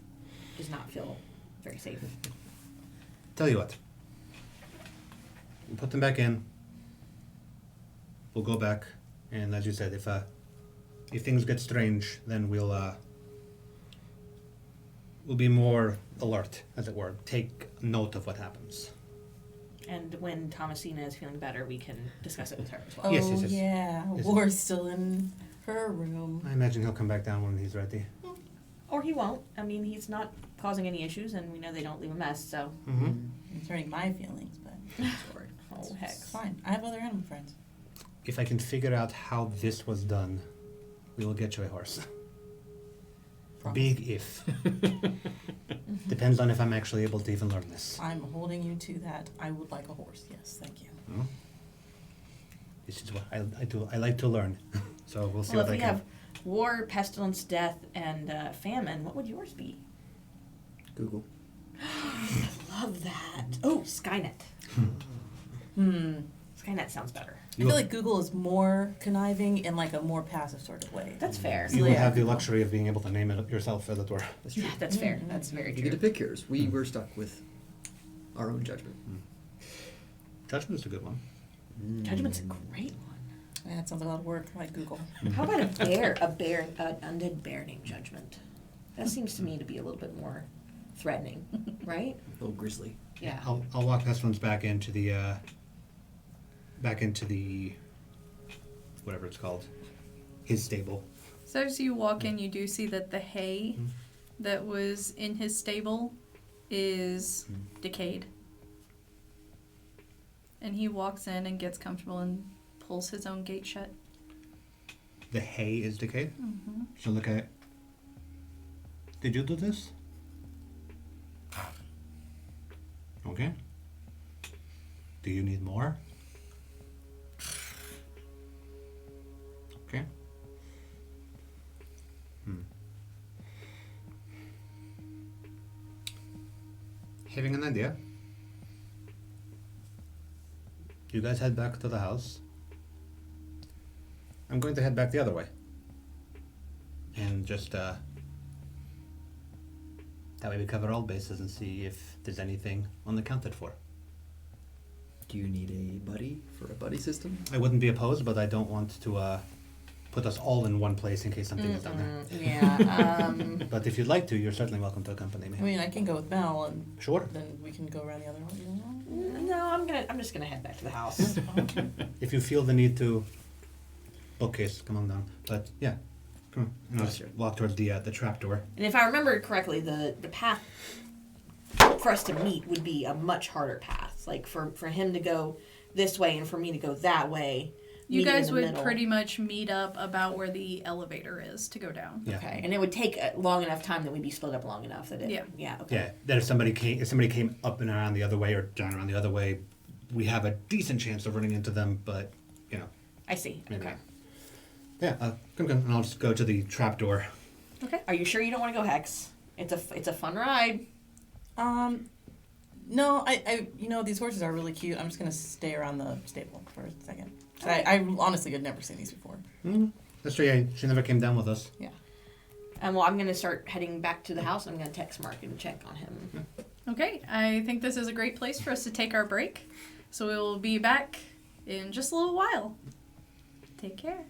does not feel very safe. Tell you what. We'll put them back in. We'll go back, and as you said, if things get strange, then we'll be more alert, as it were. Take note of what happens. And when Thomasina is feeling better, we can discuss it with her as well. Oh, Yes, yes, yes. yeah. Yes. War's still in her room. I imagine he'll come back down when he's ready. Or he won't. I mean, he's not causing any issues, and we know they don't leave a mess, so. Mm-hmm. It's hurting my feelings, but Sorry. Oh, heck. it's fine. I have other animal friends. If I can figure out how this was done, we will get you a horse. Promise. Big if. Depends on if I'm actually able to even learn this. I'm holding you to that. I would like a horse. Yes, thank you. No? This is what I do. I like to learn. So we'll see Well, if what I we can. have war, pestilence, death, and famine, what would yours be? Google. I love that. Oh, Skynet. Skynet sounds better. I feel like Google is more conniving in like a more passive sort of way. That's fair. You will Yeah. have the luxury of being able to name it yourself, as it were. That's true. Yeah, that's fair. That's very You true. get to pick yours. We were stuck with our own judgment. Judgment is a good one. Judgment's a great one. That sounds like a lot of work, like Google. How about an undead bear named Judgment? That seems to me to be a little bit more threatening, right? A little grisly. Yeah. I'll walk Pestilence back into the whatever it's called, his stable. So as you walk in, you do see that the hay that was in his stable is decayed. And he walks in and gets comfortable and pulls his own gate shut. The hay is decayed. Mm-hmm. So look at. Did you do this? Okay. Do you need more? Okay. Having an idea. You guys head back to the house. I'm going to head back the other way. And just, that way we cover all bases and see if there's anything unaccounted for. Do you need a buddy for a buddy system? I wouldn't be opposed, but I don't want to put us all in one place in case something is down there. Yeah. But if you'd like to, you're certainly welcome to accompany me. I mean, I can go with Mel, and Sure. then we can go around the other one. No, I'm just gonna head back to the house. If you feel the need to, bookcase, come on down. But yeah, come on. And I'll just Sure. walk towards the trapdoor. And if I remember correctly, the path for us to meet would be a much harder path. Like for him to go this way and for me to go that way. You meeting in guys the would middle. pretty much meet up about where the elevator is to go down. Yeah. Okay, and it would take a long enough time that we'd be split up long enough that it. Yeah. Yeah. Okay. Yeah, that if somebody came up and around the other way or down around the other way, we have a decent chance of running into them. But you know, I see. maybe Okay. not. Yeah, come, and I'll just go to the trapdoor. Okay. Are you sure you don't want to go Hex? It's a fun ride. No, I these horses are really cute. I'm just gonna stay around the stable for a second. I honestly had never seen these before. Mm-hmm. That's true. Yeah, she never came down with us. Yeah. And well, I'm gonna start heading back to the house. I'm gonna text Mark and check on him. Okay, I think this is a great place for us to take our break. So we'll be back in just a little while. Take care.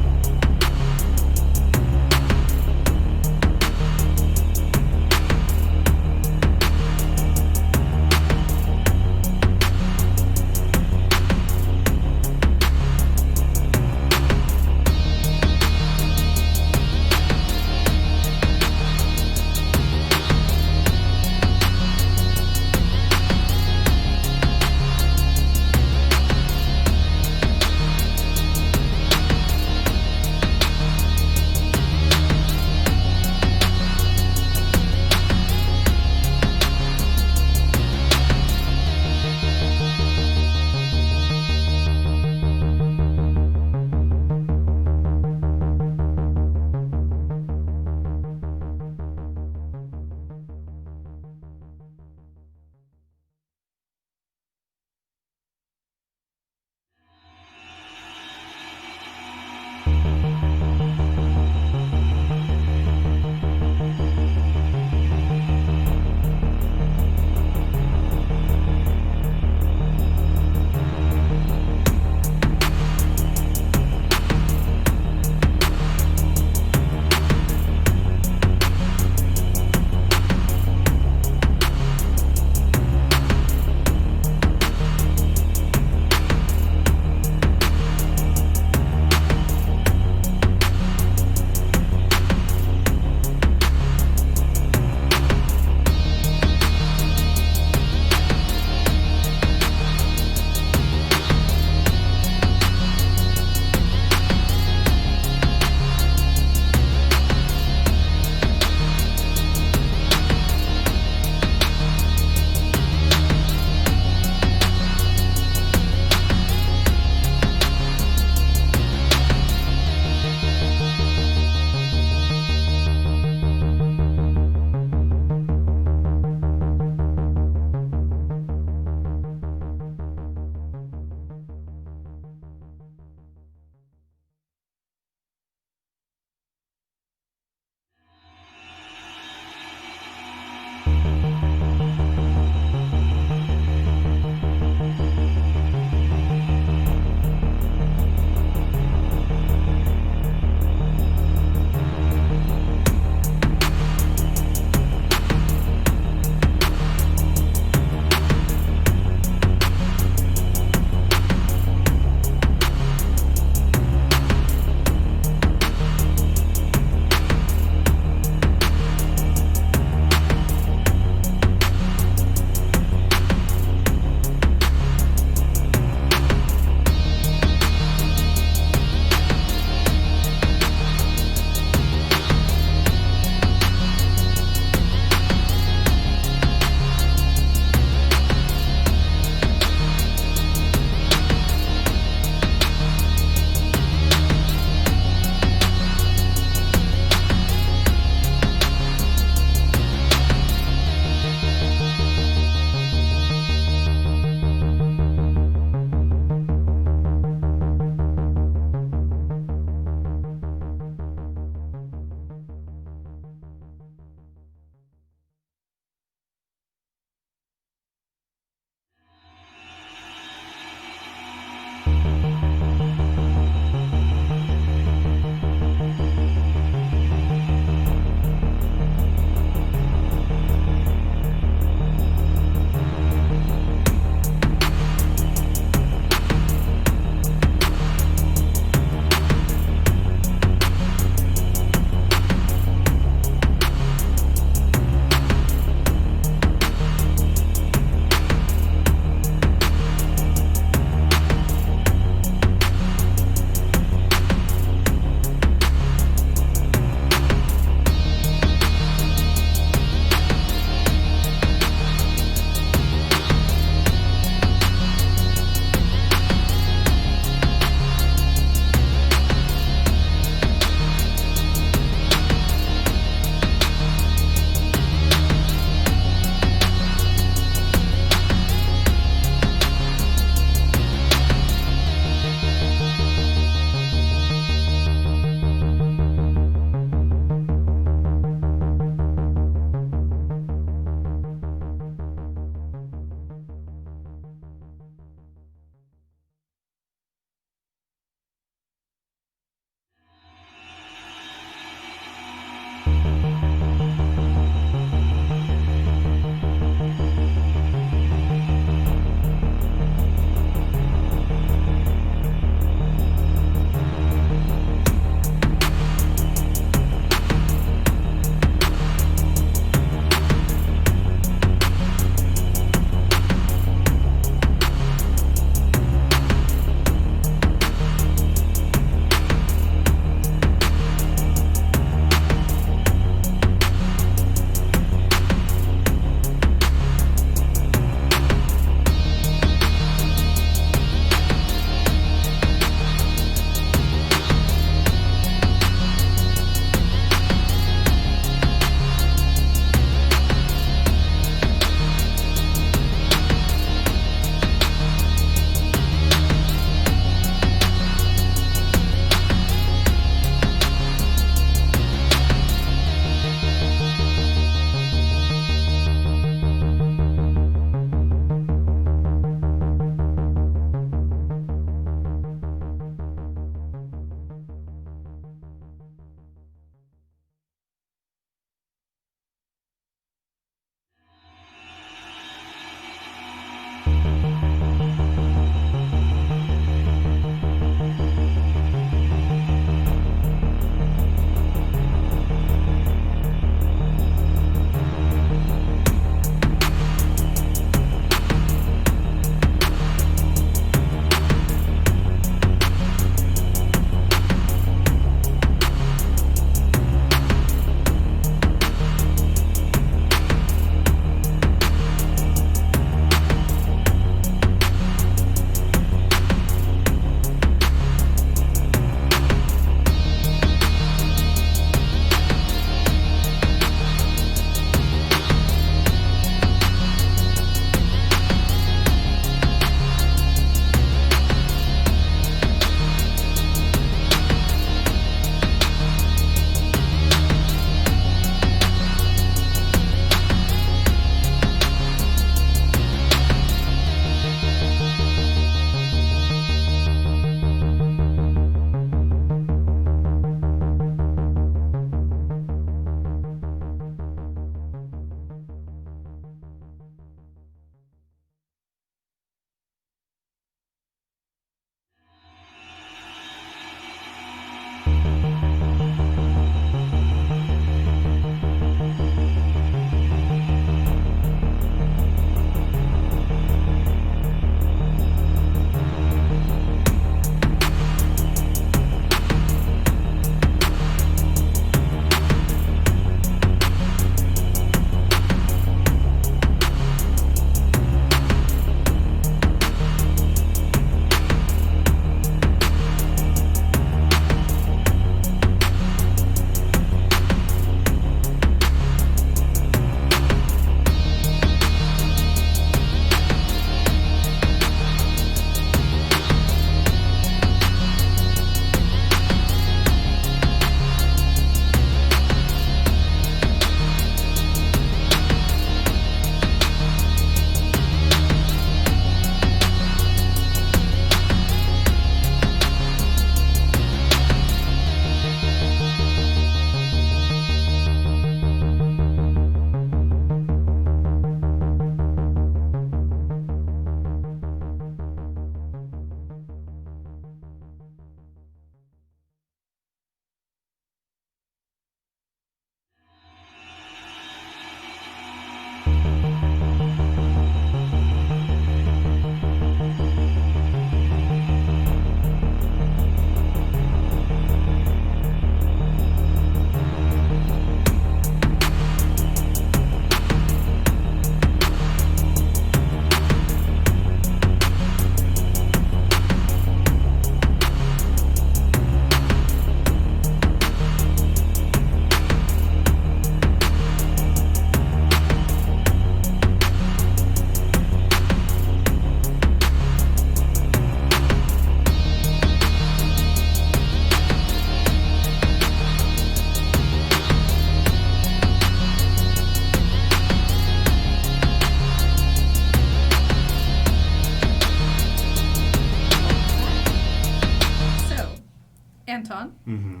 on. Mm-hmm.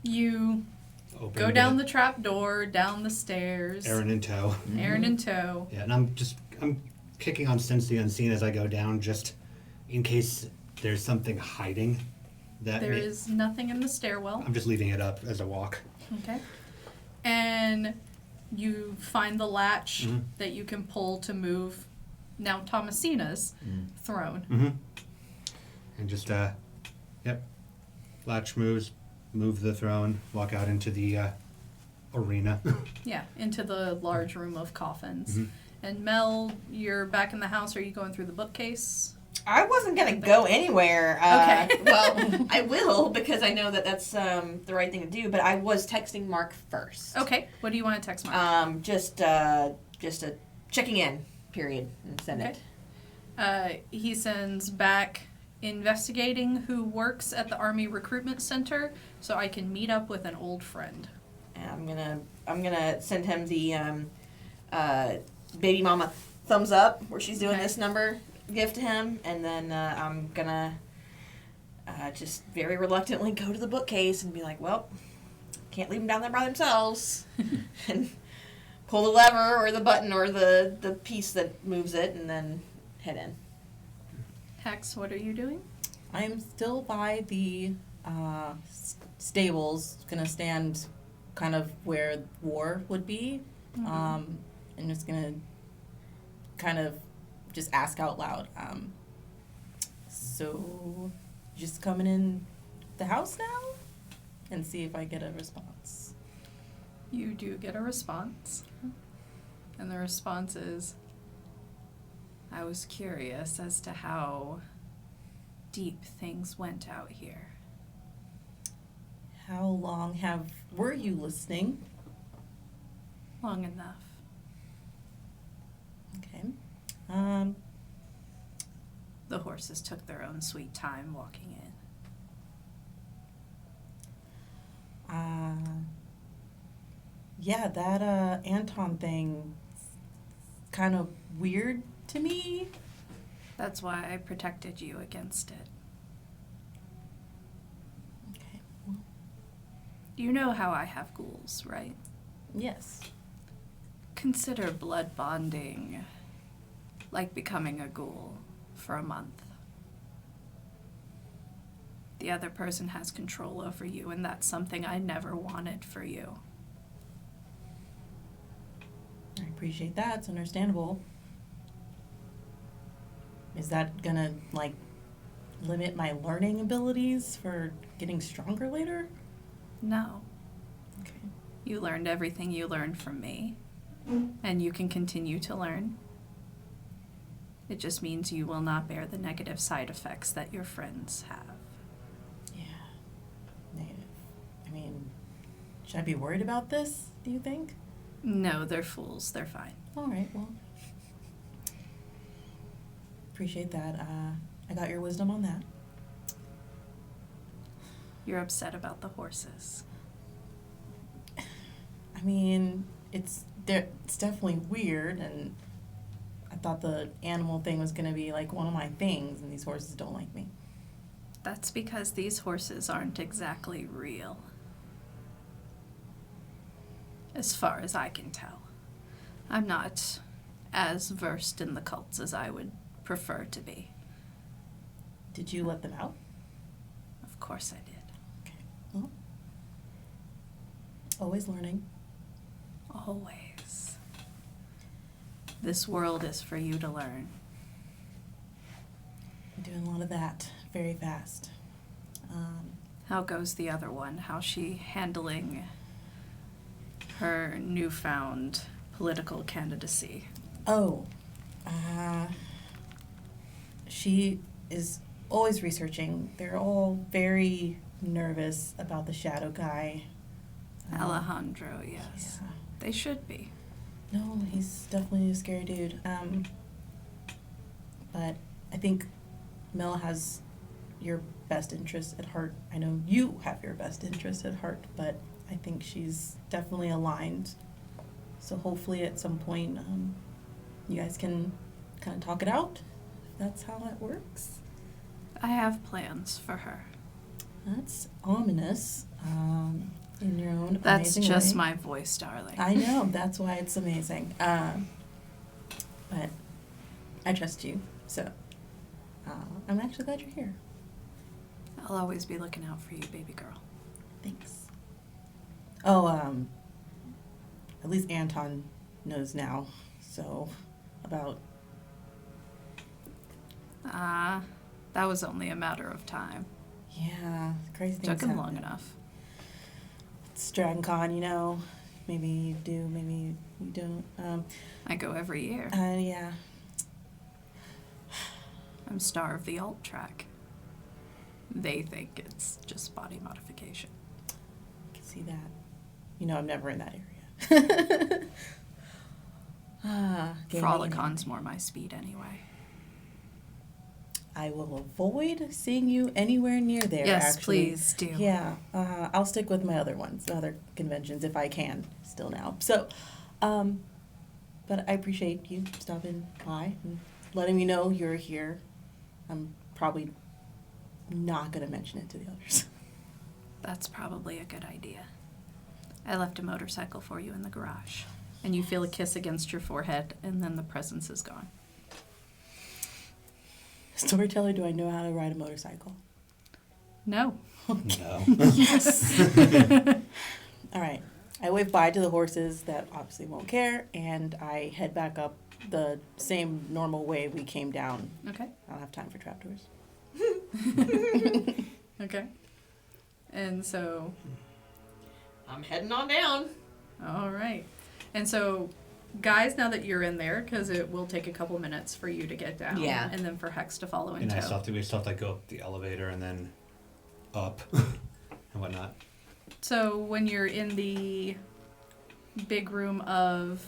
You go down the trap door, down the stairs. Aaron in tow. Aaron in tow. Yeah, and I'm kicking on Sense the Unseen as I go down, just in case there's something hiding. There is nothing in the stairwell. I'm just leaving it up as I walk. Okay. And you find the latch that you can pull to move now Thomasina's throne. Mm-hmm. And just, latch moves, move the throne, walk out into the arena. Yeah, into the large room of coffins. Mm-hmm. And Mel, you're back in the house. Are you going through the bookcase? I wasn't going to go anywhere. Okay. Well, I will because I know that that's the right thing to do, but I was texting Mark first. Okay. What do you want to text Mark? Just a checking in, period, and send it. He sends back investigating who works at the Army Recruitment Center so I can meet up with an old friend. And I'm gonna send him the baby mama thumbs up where she's doing this number gift to him, and then I'm gonna just very reluctantly go to the bookcase and be like, well, can't leave them down there by themselves, and pull the lever or the button or the piece that moves it, and then head in. Hex, what are you doing? I'm still by the stables, gonna stand kind of where war would be, and just gonna kind of just ask out loud. So, just coming in the house now and see if I get a response. You do get a response. And the response is, I was curious as to how deep things went out here. How long were you listening? Long enough. Okay. The horses took their own sweet time walking in. Yeah, that Anton thing kind of weird to me. That's why I protected you against it. Okay. Well, You know how I have ghouls, right? yes. Consider blood bonding like becoming a ghoul for a month. The other person has control over you, and that's something I never wanted for you. I appreciate that. It's understandable. Is that gonna, like, limit my learning abilities for getting stronger later? No. Okay. You learned everything you learned from me, and you can continue to learn. It just means you will not bear the negative side effects that your friends have. Yeah. Negative. I mean, should I be worried about this, do you think? No, they're fools. They're fine. All right, well. Appreciate that. I got your wisdom on that. You're upset about the horses. I mean, it's definitely weird, and I thought the animal thing was going to be like one of my things, and these horses don't like me. That's because these horses aren't exactly real. As far as I can tell. I'm not as versed in the cults as I would prefer to be. Did you let them out? Of course I did. Okay. Well, always learning. Always. This world is for you to learn. I'm doing a lot of that very fast. How goes the other one? How's she handling her newfound political candidacy? She is always researching. They're all very nervous about the shadow guy. Alejandro, yes. Yeah. They should be. No, he's definitely a scary dude. But I think Mel has your best interest at heart. I know you have your best interest at heart, but I think she's definitely aligned. So hopefully at some point, you guys can kind of talk it out, if that's how it works. I have plans for her. That's ominous. In your own That's amazing just way. my voice, darling. I know. That's why it's amazing. But I trust you, so I'm actually glad you're here. I'll always be looking out for you, baby girl. Thanks. Oh, at least Anton knows now. So, about That was only a matter of time. crazy things Took him happen. long enough. It's Dragon Con, you know. Maybe you do, maybe you don't. I go every year. Yeah. I'm star of the alt track. They think it's just body modification. I can see that. You know, I'm never in that area. Frolicon's more my speed anyway. I will avoid seeing you anywhere near there, Yes, actually. please do. Yeah, I'll stick with my other ones, the other conventions, if I can, still now. So, but I appreciate you stopping by and letting me know you're here. I'm probably not going to mention it to the others. That's probably a good idea. I left a motorcycle for you in the garage. And you feel a kiss against your forehead, and then the presence is gone. Storyteller, do I know how to ride a motorcycle? No. No. Yes. All right. I wave bye to the horses that obviously won't care, and I head back up the same normal way we came down. Okay. I don't have time for trapdoors. Okay. And so, I'm heading on down. all right. And so, guys, now that you're in there, because it will take a couple minutes for you to get down. Yeah. And then for Hex to follow in And tow. we still have to like, go up the elevator and then up and whatnot. So when you're in the big room of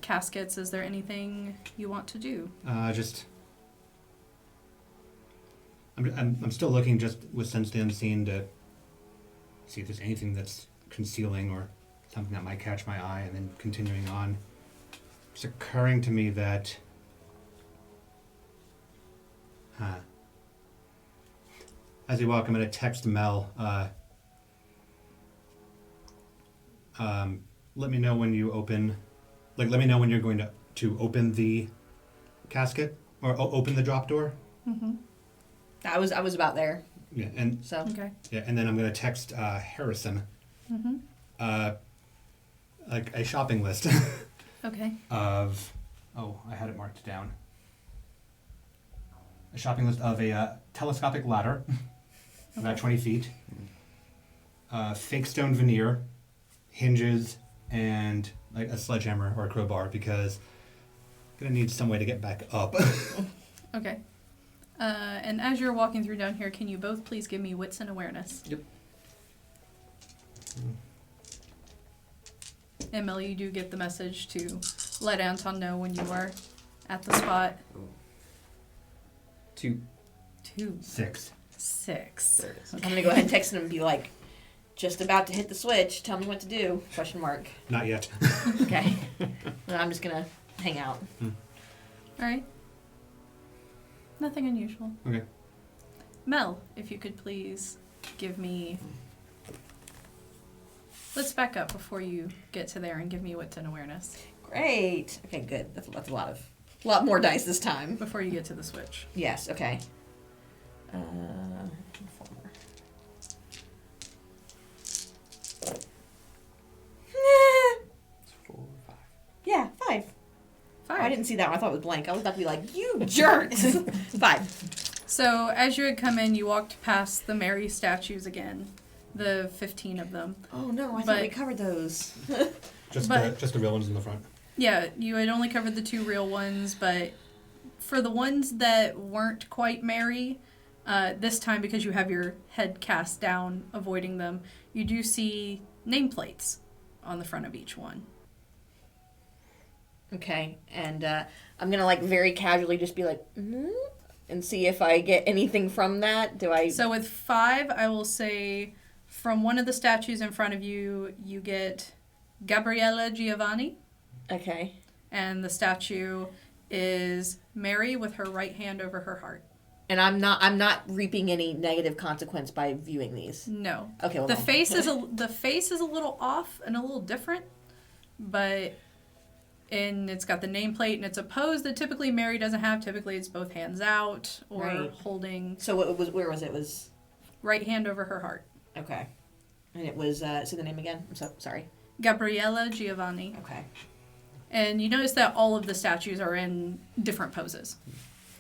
caskets, is there anything you want to do? I'm still looking just with Sense the Unseen to see if there's anything that's concealing or something that might catch my eye, and then continuing on. It's occurring to me that as we walk, I'm going to text Mel. Let me know when you open. Let me know when you're going to open the casket or open the drop door. Mm-hmm. I was about there. Yeah, and So Okay. and then I'm going to text Harrison. Mm-hmm. Like a shopping list Okay. of. Oh, I had it marked down. A shopping list of a telescopic ladder, about 20 feet, fake stone veneer, hinges, and like a sledgehammer or a crowbar, because I'm gonna need some way to get back up. Okay. And as you're walking through down here, can you both please give me wits and awareness? Yep. And Mel, you do get the message to let Anton know when you are at the spot. 2. 2, 6. 6. There it is. I'm gonna go ahead and text him and be like, just about to hit the switch. Tell me what to do? Question mark. Not yet. Okay. Then I'm just gonna hang out. All right. Nothing unusual. Okay. Mel, if you could please give me... Let's back up before you get to there and give me wits and awareness. Great. Okay, good. That's a lot more dice this time. Before you get to the switch. Yes. Okay. Informer. It's 4 or 5. Yeah, 5. 5. Oh, I didn't see that one. I thought it was blank. I was about to be like, you jerks. 5. So as you had come in, you walked past the Mary statues again. The 15 of them. Oh no, I thought But- we covered those. Just But- the real ones in the front. Yeah, you had only covered the 2 real ones, but for the ones that weren't quite Mary, this time because you have your head cast down, avoiding them, you do see nameplates on the front of each one. Okay, and I'm gonna like very casually just be like, and see if I get anything from that. Do I? So with 5, I will say from one of the statues in front of you, you get Gabriella Giovanni, Okay. and the statue is Mary with her right hand over her heart. And I'm not reaping any negative consequence by viewing these. No. Okay, well The no. face is a little off and a little different, but it's got the nameplate and it's a pose that typically Mary doesn't have. Typically it's both hands out or Right. holding So where was it? It was right hand over her heart. okay. And it was say the name again. I'm so sorry. Gabriella Giovanni. Okay. And you notice that all of the statues are in different poses.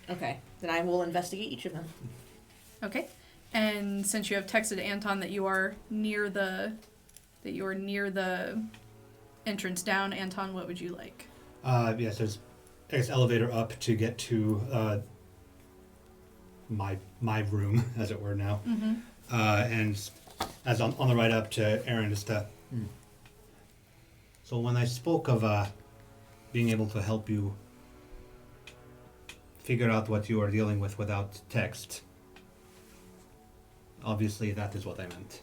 Okay. Then I will investigate each of them. Okay. And since you have texted Anton that you are near the entrance down, Anton, what would you like? Yes, there's I guess elevator up to get to my room, as it were now. Mm-hmm. And as on the ride up to Aaron, just so when I spoke of being able to help you figure out what you are dealing with without text, obviously that is what I meant.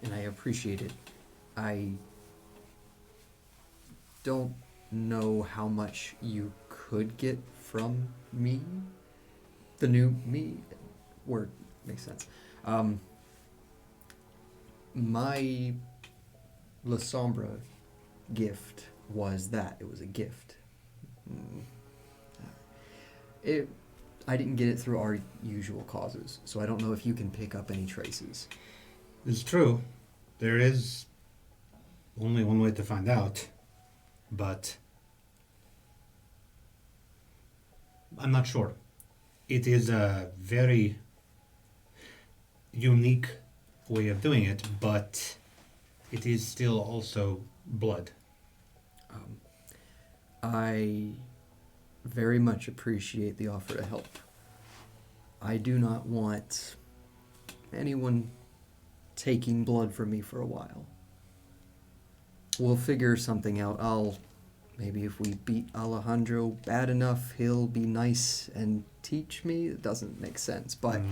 And I appreciate it. I don't know how much you could get from me. The new me word makes sense. My La Sombra gift was that. It was a gift. I didn't get it through our usual causes, so I don't know if you can pick up any traces. It's true. There is only one way to find out, but I'm not sure. It is a very unique way of doing it, but it is still also blood. I very much appreciate the offer to help. I do not want anyone taking blood from me for a while. We'll figure something out. Maybe if we beat Alejandro bad enough, he'll be nice and teach me. It doesn't make sense, but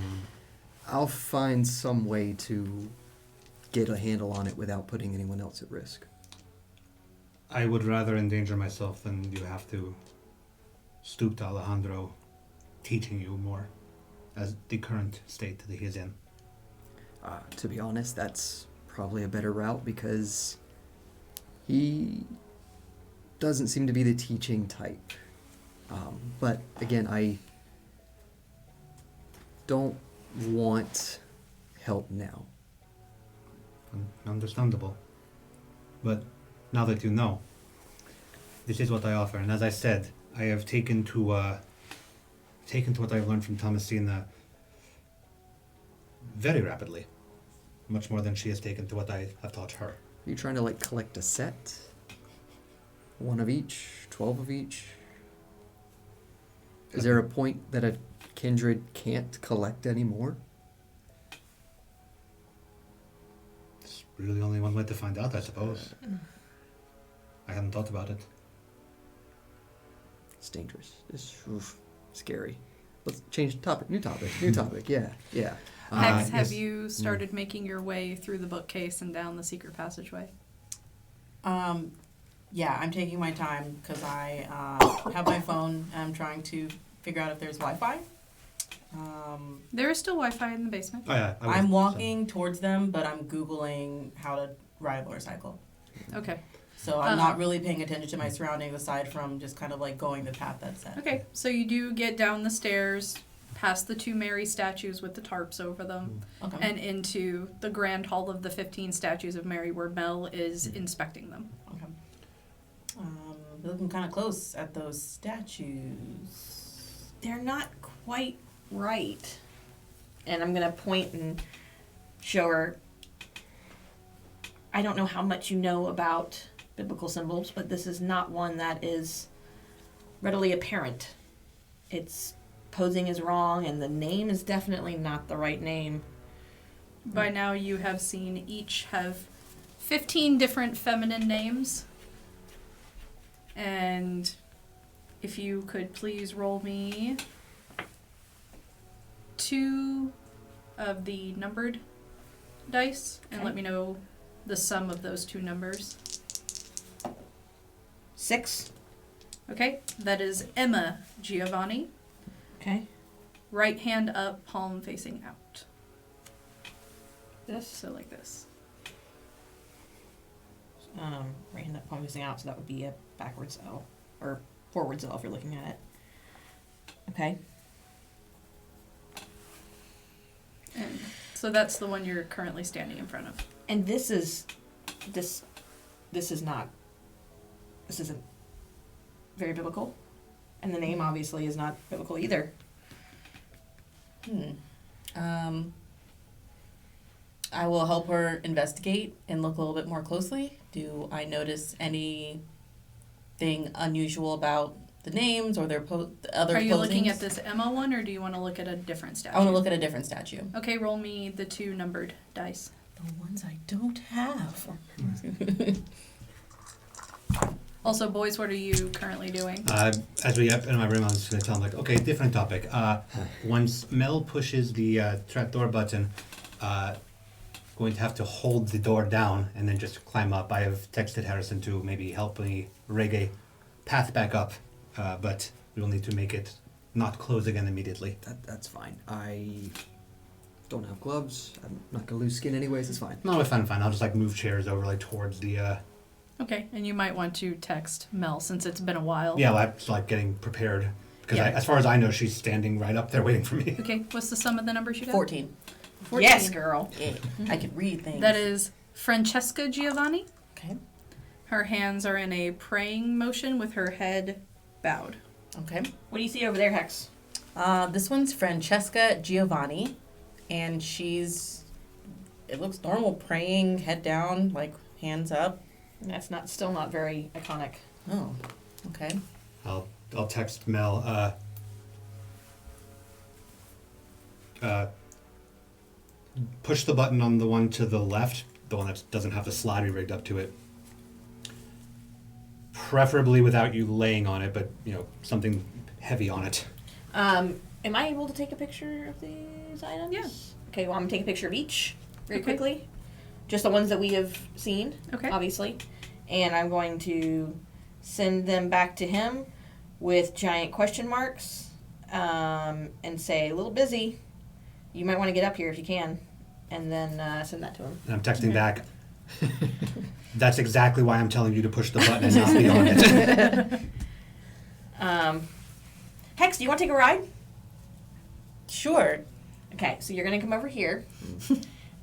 I'll find some way to get a handle on it without putting anyone else at risk. I would rather endanger myself than you have to stoop to Alejandro teaching you more as the current state that he is in. To be honest, that's probably a better route because he doesn't seem to be the teaching type. But again, I don't want help now. Understandable. But now that you know, this is what I offer. And as I said, I have taken to what I've learned from Thomasina very rapidly. Much more than she has taken to what I have taught her. Are you trying to collect a set? 1 of each? 12 of each? Is there a point that a kindred can't collect anymore? It's really only one way to find out, I suppose. I hadn't thought about it. It's dangerous. It's scary. Let's change topic. New topic. Yeah. Hex, have yes. you started making your way through the bookcase and down the secret passageway? Yeah, I'm taking my time because I have my phone and I'm trying to figure out if there's Wi-Fi. There is still Wi-Fi in the basement. Oh yeah, I'm walking towards them, but I'm Googling how to ride a motorcycle. Okay. So I'm not really paying attention to my surroundings aside from just kind of going the path that's set. Okay, so you do get down the stairs, past the 2 Mary statues with the tarps over them, Okay. and into the grand hall of the 15 statues of Mary where Mel is inspecting them. Okay. Looking kind of close at those statues. They're not quite right. And I'm going to point and show her. I don't know how much you know about biblical symbols, but this is not one that is readily apparent. Its posing is wrong, and the name is definitely not the right name. By now you have seen each have 15 different feminine names. And if you could please roll me 2 of the numbered dice and let me know the sum of those 2 numbers. 6. Okay, that is Emma Giovanni. Okay. right hand up, palm facing out. This. So like this. Right hand up, palm facing out, so that would be a backwards L. Or forwards L if you're looking at it. Okay. And so that's the one you're currently standing in front of. And this isn't very biblical. And the name obviously is not biblical either. I will help her investigate and look a little bit more closely. Do I notice anything unusual about the names or their the other Are you looking closings? at this Emma one, or do you want to look at a different statue? I want to look at a different statue. Okay, roll me the 2 numbered dice. The ones I don't have. Also, boys, what are you currently doing? As we get in my room, I'm just going to tell him, like, okay, different topic. Once Mel pushes the trapdoor button, going to have to hold the door down and then just climb up. I have texted Harrison to maybe help me rig a path back up, but we will need to make it not close again immediately. That's fine. I don't have gloves. I'm not gonna lose skin anyways. It's fine. No, it's fine. I'll just like move chairs over like towards the. Okay, and you might want to text Mel since it's been a while. Yeah, well, I'm just like getting prepared because Yeah. as far as I know, she's standing right up there waiting for me. Okay, what's the sum of the numbers you got? 14. 14. Yes, girl. Yeah. I can read things. That is Francesca Giovanni. Okay. Her hands are in a praying motion with her head bowed. Okay. What do you see over there, Hex? This one's Francesca Giovanni, and it looks normal, praying, head down, like hands up. That's still not very iconic. Oh, okay. I'll text Mel. Push the button on the one to the left, the one that doesn't have the slide rigged up to it. Preferably without you laying on it, but something heavy on it. Am I able to take a picture of these items? Yeah. Okay, well, I'm going to take a picture of each very Okay. quickly. Just the ones that we have seen, Okay. obviously. And I'm going to send them back to him with giant question marks and say, a little busy. You might want to get up here if you can. And then send that to him. And I'm texting back. That's exactly why I'm telling you to push the button and not be on it. Hex, do you want to take a ride? Sure. Okay, so you're going to come over here.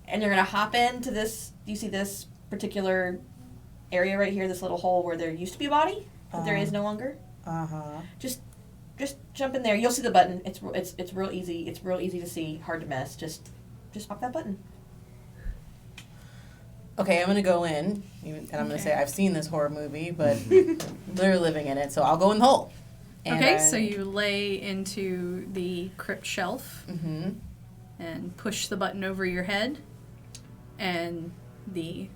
And you're going to hop into this. Do you see this particular area right here, this little hole where there used to be a body, but there is no longer? Uh-huh. Just jump in there. You'll see the button. It's real easy. It's real easy to see. Hard to miss. Just pop that button. Okay, I'm gonna go in, and I'm gonna Okay. say I've seen this horror movie, but they're living in it, so I'll go in the hole. And Okay, so you lay into the crypt shelf Mm-hmm. and push the button over your head, and the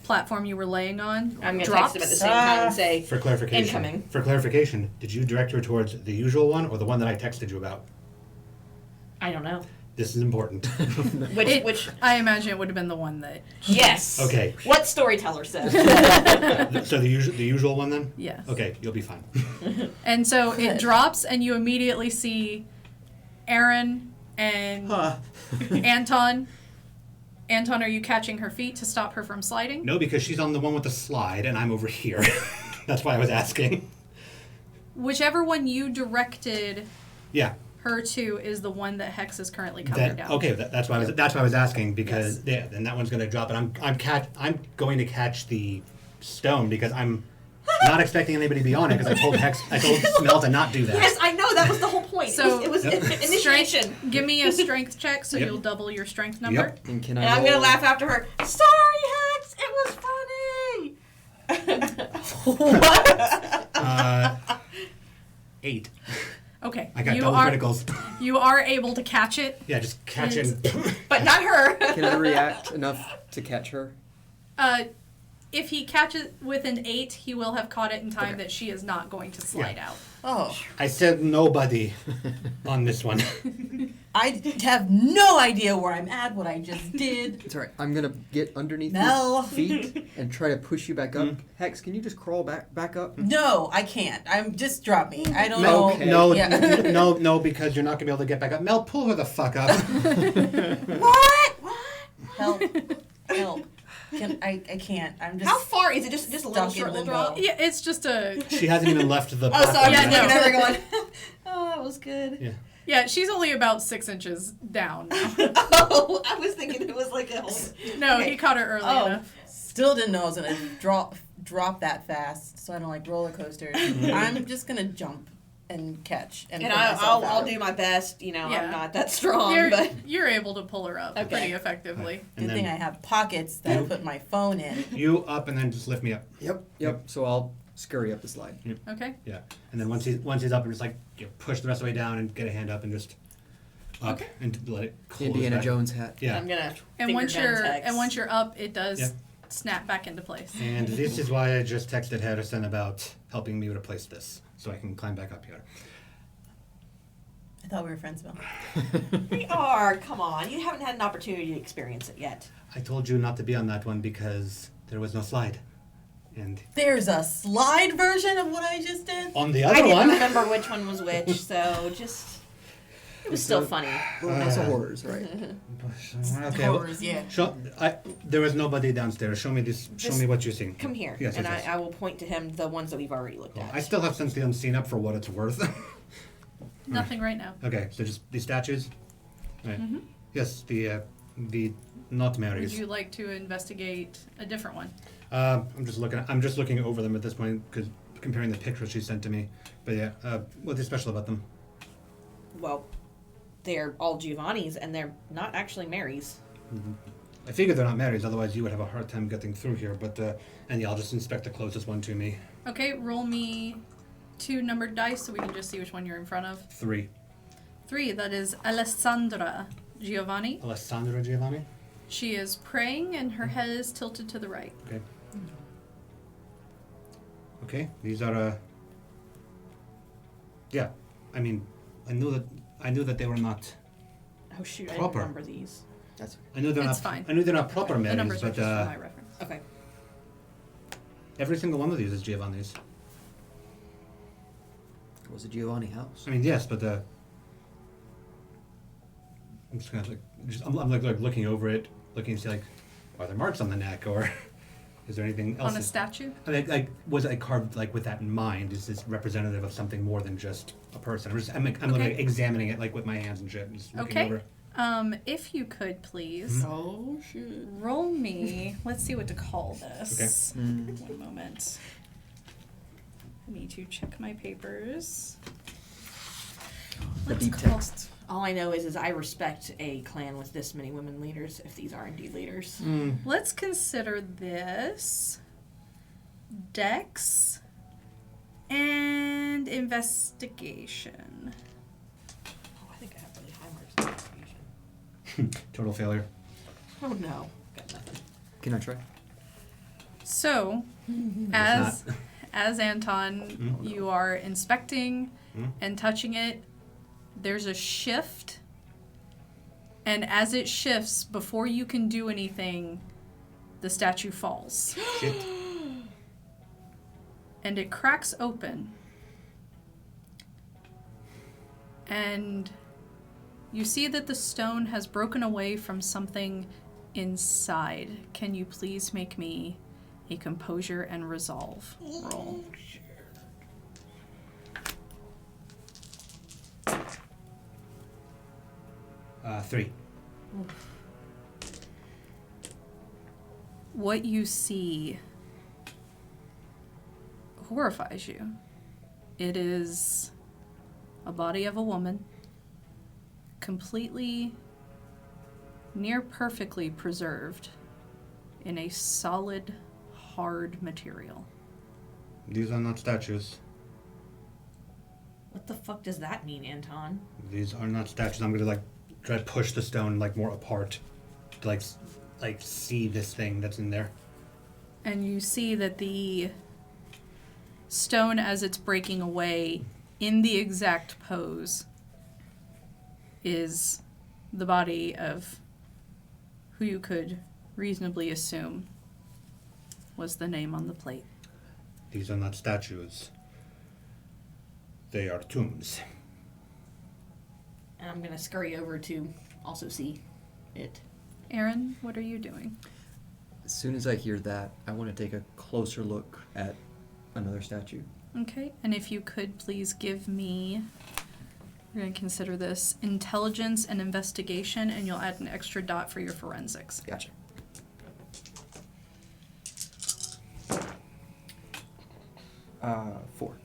platform you were laying on I'm going to drops. text him at the same time and say, For clarification. Incoming. For clarification, did you direct her towards the usual one or the one that I texted you about? I don't know. This is important. Which I imagine it would have been the one that. yes. Okay. What storyteller says? So the usual one then? Yes. Okay, you'll be fine. And so it Good. drops, and you immediately see Aaron and Anton. Anton, are you catching her feet to stop her from sliding? No, because she's on the one with the slide and I'm over here. That's why I was asking. Whichever one you directed Yeah. her to is the one that Hex is currently covered down. Okay, that's why I was asking because then that one's gonna drop, and I'm going to catch the stone because I'm not expecting anybody to be on it because I told Mel to not do that. Yes, I know. That was the whole point. So- it was initiation. Strength, give me a strength check so Yep. you'll double your strength number. Yep. And can I And I'm roll- going to laugh after her. Sorry, Hex. It was funny. 8. Okay. I got you double are, criticals. You are able to catch it. Yeah, just catch it. But not her. Can I react enough to catch her? If he catches with an 8, he will have caught it in time Okay. that she is not going to slide out. Oh. I said nobody on this one. I have no idea where I'm at, what I just did. It's alright. I'm gonna get underneath Mel. your feet and try to push you back up. Hex, can you just crawl back up? No, I can't. I'm just drop me. I don't Mel, know. Okay. no, Yeah. no, because you're not gonna be able to get back up. Mel, pull her the fuck up. What? Help. I can't. I'm just How far is it? Just a little stuck in short little limbo. drop? Yeah, it's just a. She hasn't even left the. Oh, sorry. Yeah, I'm no. looking at her going, oh, that was good. Yeah. Yeah, she's only about 6 inches down. Oh, I was thinking it was like a whole... No, Okay. he caught her early Oh. enough. still didn't know I was gonna drop that fast, so I don't like roller coasters. I'm just gonna jump and catch and, And pull myself I'll out. do my best. You know, Yeah. I'm not that strong, You're, but you're able to pull her up Okay. pretty effectively. And Good thing then I have pockets that I put my phone in. you up and then just lift me up. Yep. So I'll scurry up the slide. Okay. Yeah. And then once he's up, and just like you push the rest of the way down and get a hand up and just up Okay. and let it close Indiana back. Jones hat. Yeah. I'm gonna. And finger once guns you're Hex. and once you're up, it does Yeah. snap back into place. And this is why I just texted Harrison about helping me replace this, so I can climb back up here. I thought we were friends, Bill. We are. Come on, you haven't had an opportunity to experience it yet. I told you not to be on that one because there was no slide. And There's a slide version of what I just did. on the I other didn't one, remember which one was which, so just it was still funny. Wilderness of Horrors, right? okay. Well, Horrors, yeah. there was nobody downstairs. Show me this. Show Just me what you see. Come here, Yes, and yes, yes. I will point to him the ones that we've already looked at. I still have Sense the Unseen up for what it's worth. Nothing right now. Okay, so just these statues. Right. Mhm. Yes, the not Would Marys. you like to investigate a different one? I'm just looking over them at this point because comparing the pictures she sent to me. But yeah, what's special about them? Well, they're all Giovanni's, and they're not actually Mary's. I figure they're not Marys, otherwise you would have a hard time getting through here. But and yeah, I'll just inspect the closest one to me. Okay, roll me 2 numbered dice so we can just see which one you're in front of. 3. 3, that is Alessandra Giovanni. Alessandra Giovanni. She is praying and her head is tilted to the right. Okay. Okay, these are. Yeah, I mean, I knew that they were not. Oh shoot, I Proper. didn't remember these. That's okay. I knew they're It's not. fine. I knew they're not proper The Marys, numbers are but just for my reference. Okay. every single one of these is Giovanni's. It was a Giovanni house. I mean, yes, but I'm just kind of like, I'm like looking over it, looking to see like, are there marks on the neck, or is there anything else? On a statue? Like, was it carved like with that in mind? Is this representative of something more than just a person? I'm like Okay. examining it like with my hands and shit, just looking Okay. over. If you could please Oh shit. roll me. Let's see what to call this. Mm. One moment. I need to check my papers. The Let's deep call- text. All I know is I respect a clan with this many women leaders, if these are indeed leaders. Let's consider this Dex and investigation. Oh, I think I have really high marks in investigation. Total failure. Oh no, got nothing. Can I try? So, as Anton, you are inspecting and touching it. There's a shift, and as it shifts, before you can do anything, the statue falls. Shit. And it cracks open. And you see that the stone has broken away from something inside. Can you please make me a composure and resolve roll? 3. What you see horrifies you. It is a body of a woman, completely, near perfectly preserved in a solid, hard material. These are not statues. What the fuck does that mean, Anton? These are not statues. I'm gonna try to push the stone more apart to like see this thing that's in there. And you see that the stone, as it's breaking away in the exact pose, is the body of who you could reasonably assume was the name on the plate. These are not statues. They are tombs. And I'm going to scurry over to also see it. Aaron, what are you doing? As soon as I hear that, I want to take a closer look at another statue. Okay, and if you could please give me, we're going to consider this intelligence and investigation, and you'll add an extra dot for your forensics. Gotcha. Four.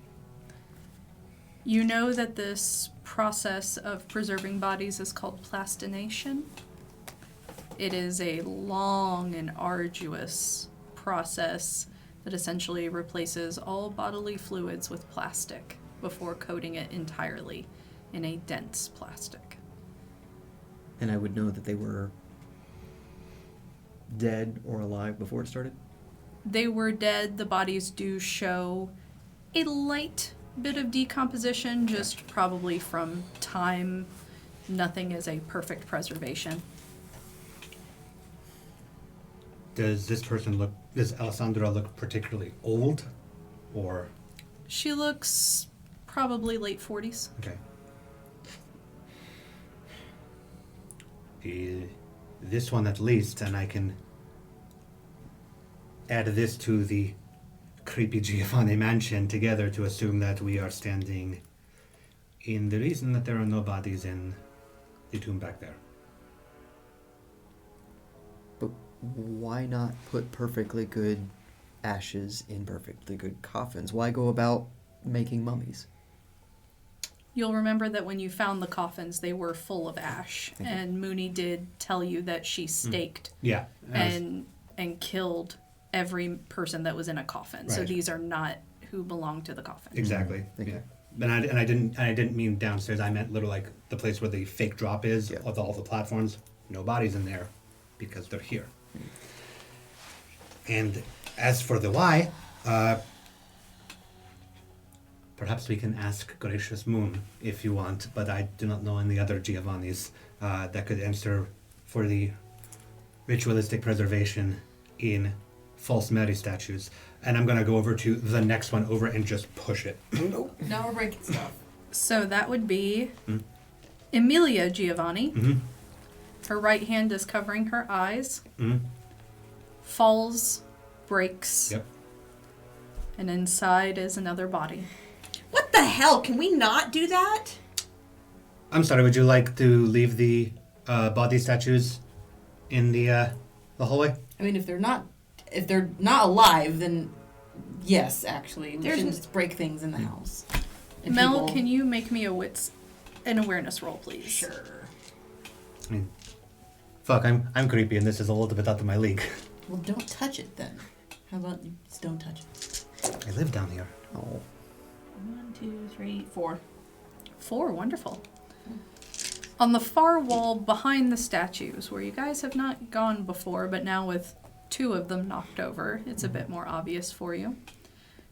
You know that this process of preserving bodies is called plastination. It is a long and arduous process that essentially replaces all bodily fluids with plastic before coating it entirely in a dense plastic. And I would know that they were dead or alive before it started? They were dead. The bodies do show a light bit of decomposition, just probably from time. Nothing is a perfect preservation. Does Alessandra look particularly old? Or, She looks probably late 40s. okay. This one at least, and I can add this to the creepy Giovanni mansion together to assume that we are standing in the reason that there are no bodies in the tomb back there. But why not put perfectly good ashes in perfectly good coffins? Why go about making mummies? You'll remember that when you found the coffins, they were full of ash, Okay. and Mooney did tell you that she staked Yeah. and killed every person that was in a coffin. So Right. these are not who belong to the coffin. Exactly. Okay. Yeah. And I didn't mean downstairs. I meant literally like the place where the fake drop is Yeah. of all the platforms. No bodies in there because they're here. And as for the why, perhaps we can ask Gracious Moon if you want, but I do not know any other Giovannis that could answer for the ritualistic preservation in false Mary statues. And I'm going to go over to the next one over and just push it. Now we're breaking stuff. So that would be Emilia Giovanni. Mm-hmm. Her right hand is covering her eyes. Mm-hmm. Falls, breaks, Yep. and inside is another body. What the hell? Can we not do that? I'm sorry, would you like to leave the body statues in the hallway? I mean, if they're not alive, then yes, actually, we There's shouldn't n- just break things in the house. And Mel, people- can you make me an awareness roll, please? Sure. I mean, fuck, I'm creepy and this is a little bit out of my league. Well, don't touch it then. How about you just don't touch it? I live down here. Oh. 1, 2, 3, 4. 4, wonderful. On the far wall behind the statues, where you guys have not gone before, but now with 2 of them knocked over, it's a bit more obvious for you.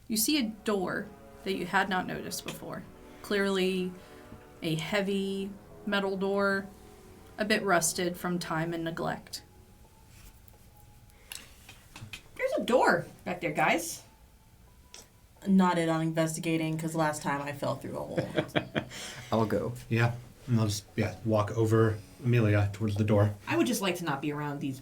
You see a door that you had not noticed before. Clearly a heavy metal door, a bit rusted from time and neglect. There's a door back there, guys. Nodded on investigating because last time I fell through a hole. I'll go. Yeah, and I'll just walk over Amelia towards the door. I would just like to not be around these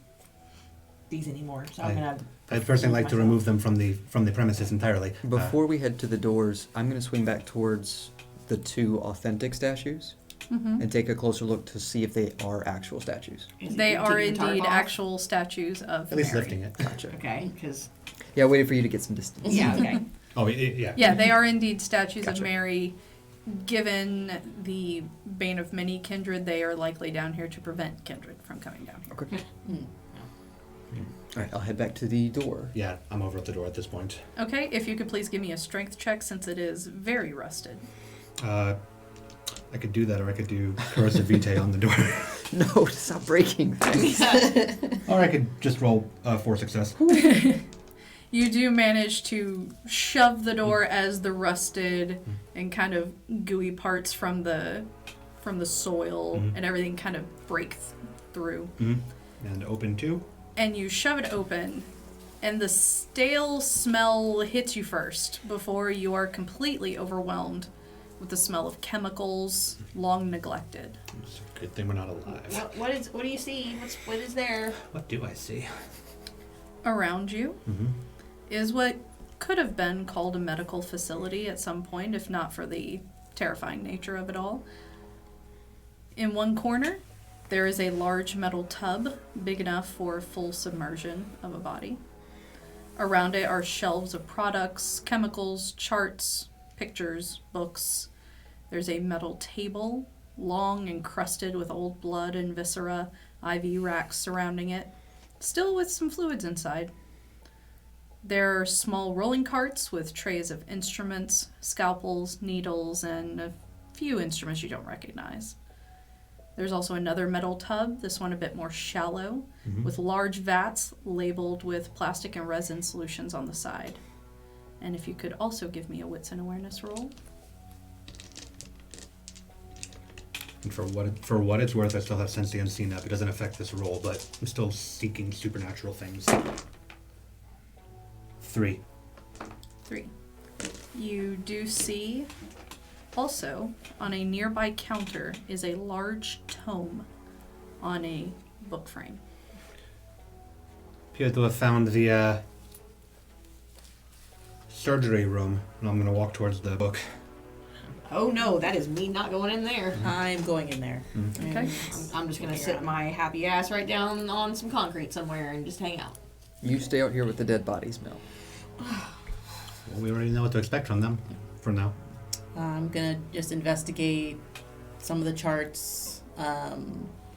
anymore. So I'm gonna. I'd personally like to myself. remove them from the premises entirely. Before we head to the doors, I'm going to swing back towards the 2 authentic statues and take a closer look to see if they are actual statues. Is it They you are taking the tarp indeed off? actual statues of at least Mary. lifting it. Gotcha. Okay, because Yeah, I waited for you to get some distance. yeah, okay. Oh yeah. Yeah, they are indeed statues Gotcha. of Mary. Given the bane of many kindred, they are likely down here to prevent kindred from coming down here. Okay. All right, I'll head back to the door. Yeah, I'm over at the door at this point. Okay, if you could please give me a strength check since it is very rusted. I could do that, or I could do corrosive vitae on the door, No, stop breaking things. or I could just roll 4 success. You do manage to shove the door as the rusted and kind of gooey parts from the from the soil and everything kind of break through. And open too. And you shove it open, and the stale smell hits you first before you are completely overwhelmed with the smell of chemicals long neglected. It's a good thing we're not alive. What do you see? What is there? What do I see? Around you is what could have been called a medical facility at some point, if not for the terrifying nature of it all. In one corner, there is a large metal tub big enough for full submersion of a body. Around it are shelves of products, chemicals, charts, pictures, books. There's a metal table, long encrusted with old blood and viscera, IV racks surrounding it, still with some fluids inside. There are small rolling carts with trays of instruments, scalpels, needles, and a few instruments you don't recognize. There's also another metal tub, this one a bit more shallow, with large vats labeled with plastic and resin solutions on the side. And if you could also give me a wits and awareness roll. And for what it's worth, I still have Sense and seen up. It doesn't affect this roll, but I'm still seeking supernatural things. 3. 3. You do see also on a nearby counter is a large tome on a book frame. Appear to have found the surgery room, and I'm going to walk towards the book. Oh no, that is me not going in there. I'm going in there. Okay. I'm just gonna sit my happy ass right down on some concrete somewhere and just hang out. You stay out here with the dead bodies, Mel. Well, we already know what to expect from them for now. I'm gonna just investigate some of the charts,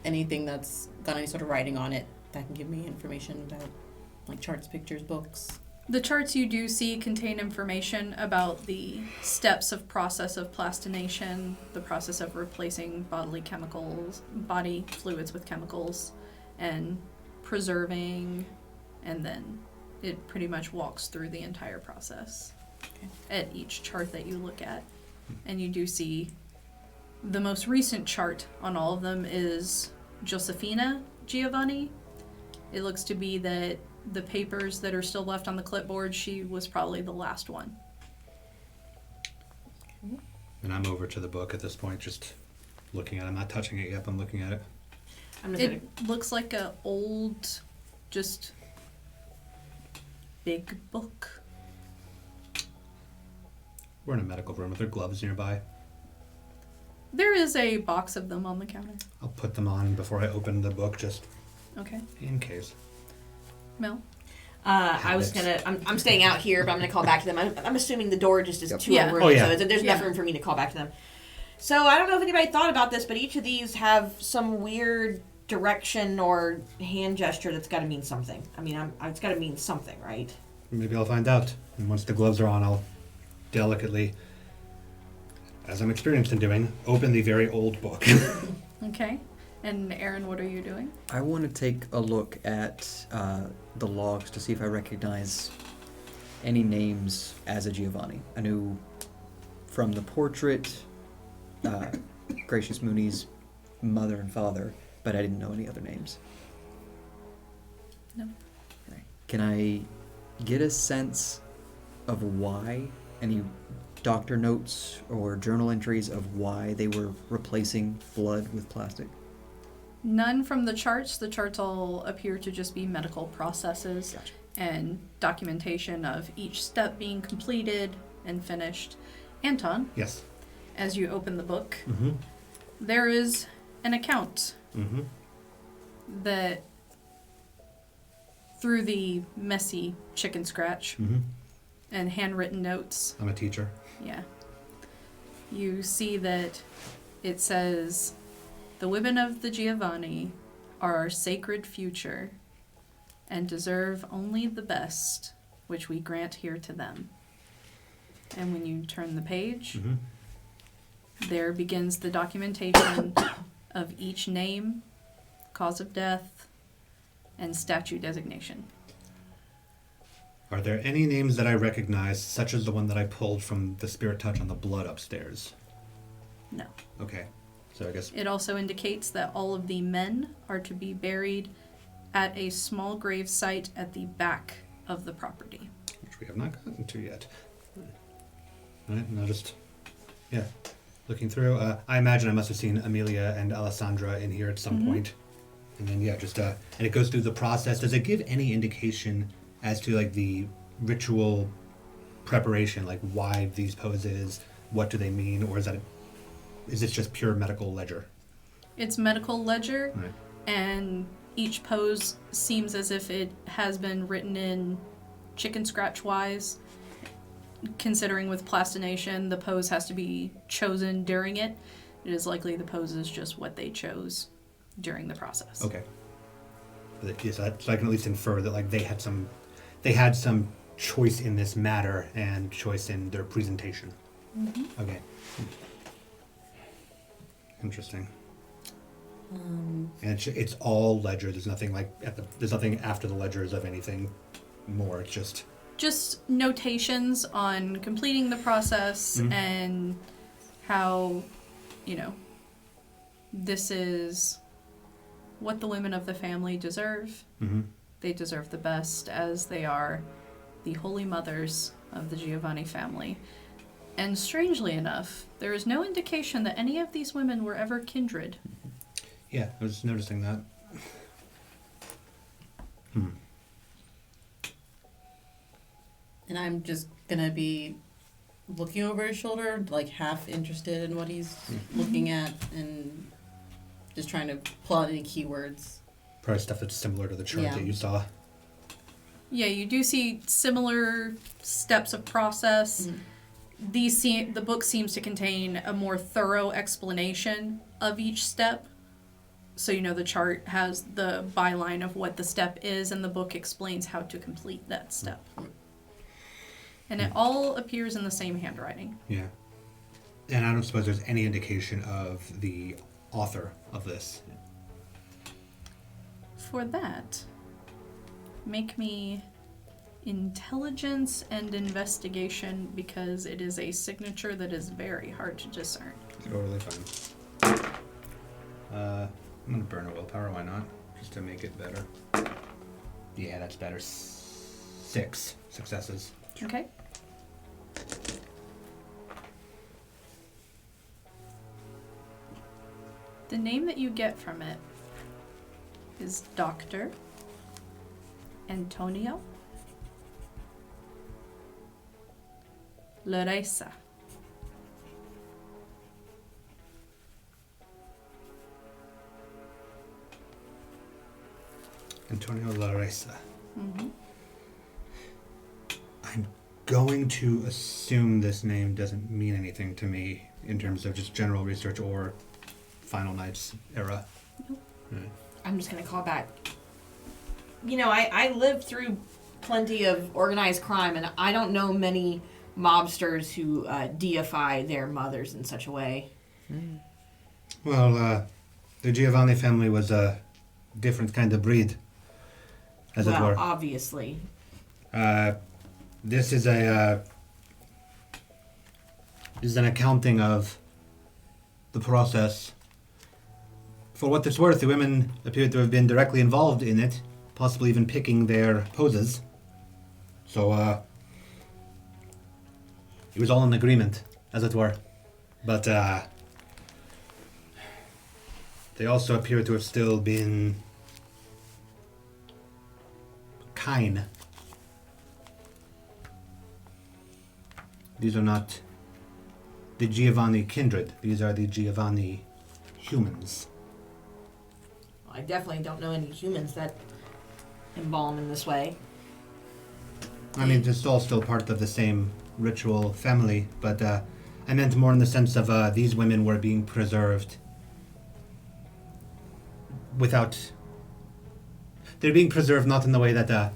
anything that's got any sort of writing on it that can give me information about, like charts, pictures, books. The charts you do see contain information about the steps of process of plastination, the process of replacing body fluids with chemicals, and preserving, and then it pretty much walks through the entire process at each chart that you look at. And you do see the most recent chart on all of them is Josefina Giovanni. It looks to be that the papers that are still left on the clipboard, she was probably the last one. And I'm over to the book at this point, just looking at it. I'm not touching it yet, but I'm looking at it. It looks like a old, just big book. We're in a medical room. Are there gloves nearby? There is a box of them on the counter. I'll put them on before I open the book, just Okay. in case. Mel? I was I'm staying out here, but I'm gonna call back to them. I'm assuming the door just is Yep. two Yeah. rooms, Oh, yeah. so there's enough room for me to call back to them. So I don't know if anybody thought about this, but each of these have some weird direction or hand gesture that's got to mean something. I mean, it's got to mean something, right? Maybe I'll find out. And once the gloves are on, I'll delicately, as I'm experienced in doing, open the very old book. Okay. And Aaron, what are you doing? I want to take a look at the logs to see if I recognize any names as a Giovanni. I knew from the portrait Gracious Mooney's mother and father, but I didn't know any other names. No. Right. Can I get a sense of why, any doctor notes or journal entries of why they were replacing blood with plastic? None from the charts. The charts all appear to just be medical processes. Gotcha. And documentation of each step being completed and finished. Anton, Yes. as you open the book, Mm-hmm. there is an account Mm-hmm. that, through the messy chicken scratch Mm-hmm. and handwritten notes, I'm a teacher. yeah, you see that it says, "The women of the Giovanni are our sacred future and deserve only the best, which we grant here to them." And when you turn the page, Mm-hmm. there begins the documentation of each name, cause of death, and statue designation. Are there any names that I recognize, such as the one that I pulled from the spirit touch on the blood upstairs? No. Okay. So I guess It also indicates that all of the men are to be buried at a small grave site at the back of the property. which we have not gotten to yet. Right, and I'll just, yeah, looking through. I imagine I must have seen Amelia and Alessandra in here at some point. And then, yeah, just, and it goes through the process. Does it give any indication as to, like, the ritual preparation, like why these poses, what do they mean, or is this just pure medical ledger? It's medical ledger, Right. and each pose seems as if it has been written in chicken scratch wise. Considering with plastination, the pose has to be chosen during it. It is likely the pose is just what they chose during the process. Okay. Yes, so I can at least infer that, like, they had some choice in this matter and choice in their presentation. Okay. Interesting. And it's all ledger. There's nothing like there's nothing after the ledgers of anything more. It's Just notations on completing the process and how, this is what the women of the family deserve. They deserve the best, as they are the holy mothers of the Giovanni family. And strangely enough, there is no indication that any of these women were ever kindred. yeah. I was noticing that. And I'm just gonna be looking over his shoulder, like half interested in what he's looking at, and just trying to pull out any keywords. Probably stuff that's similar to the chart Yeah. that you saw. Yeah, you do see similar steps of process. The book seems to contain a more thorough explanation of each step. So the chart has the byline of what the step is, and the book explains how to complete that step. And it all appears in the same handwriting. Yeah. And I don't suppose there's any indication of the author of this. For that, make me intelligence and investigation, because it is a signature that is very hard to discern. Totally fine. I'm gonna burn a willpower, why not? Just to make it better. Yeah, that's better. 6 successes. Okay. The name that you get from it is Dr. Antonio Laresa. Antonio Laresa. I'm going to assume this name doesn't mean anything to me in terms of just general research or Final Night's era. Right. I'm just going to call back. I lived through plenty of organized crime, and I don't know many mobsters who deify their mothers in such a way. Well, the Giovanni family was a different kind of breed, as it were. Obviously. This is an accounting of the process. For what it's worth, the women appear to have been directly involved in it, possibly even picking their poses. So, it was all in agreement, as it were. But, they also appear to have still been kind. These are not the Giovanni kindred. These are the Giovanni humans. I definitely don't know any humans that embalm in this way. I mean, it's all still part of the same ritual family, but I meant more in the sense of these women were being preserved without... They're being preserved not in the way that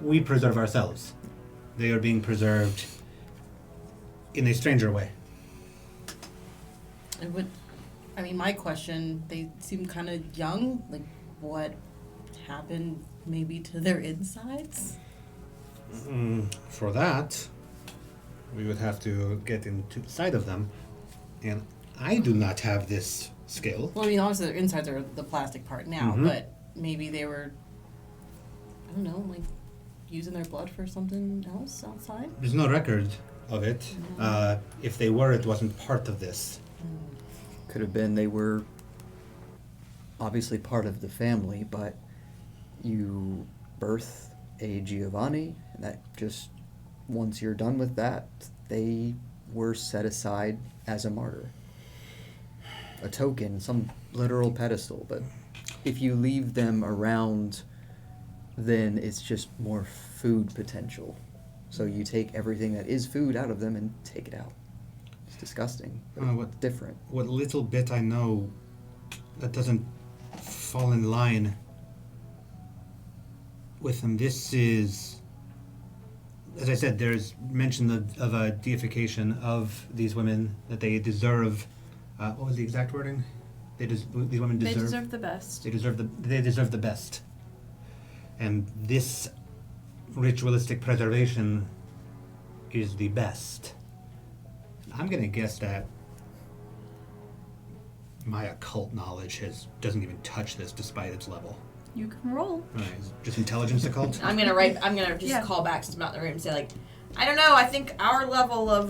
we preserve ourselves. They are being preserved in a stranger way. My question, they seem kind of young. Like, what happened maybe to their insides? For that, we would have to get inside of them, and I do not have this skill. Well, I mean, obviously the insides are the plastic part now, Mhm. but maybe they were, I don't know, like using their blood for something else outside? There's no record of it. If they were, it wasn't part of this. Could have been they were obviously part of the family, but you birth a Giovanni, and that just, once you're done with that, they were set aside as a martyr. A token, some literal pedestal, but if you leave them around, then it's just more food potential. So you take everything that is food out of them and take it out. It's disgusting, but What- different. What little bit I know, that doesn't fall in line with them. This is, as I said, there's mention of a deification of these women, that they deserve. What was the exact wording? These women deserve. They deserve the best. They deserve the best. And this ritualistic preservation is the best. I'm gonna guess that my occult knowledge doesn't even touch this despite its level. You can roll. Right, is it just intelligence occult? I'm gonna just Yeah. call back since I'm not in the room and say like, I don't know. I think our level of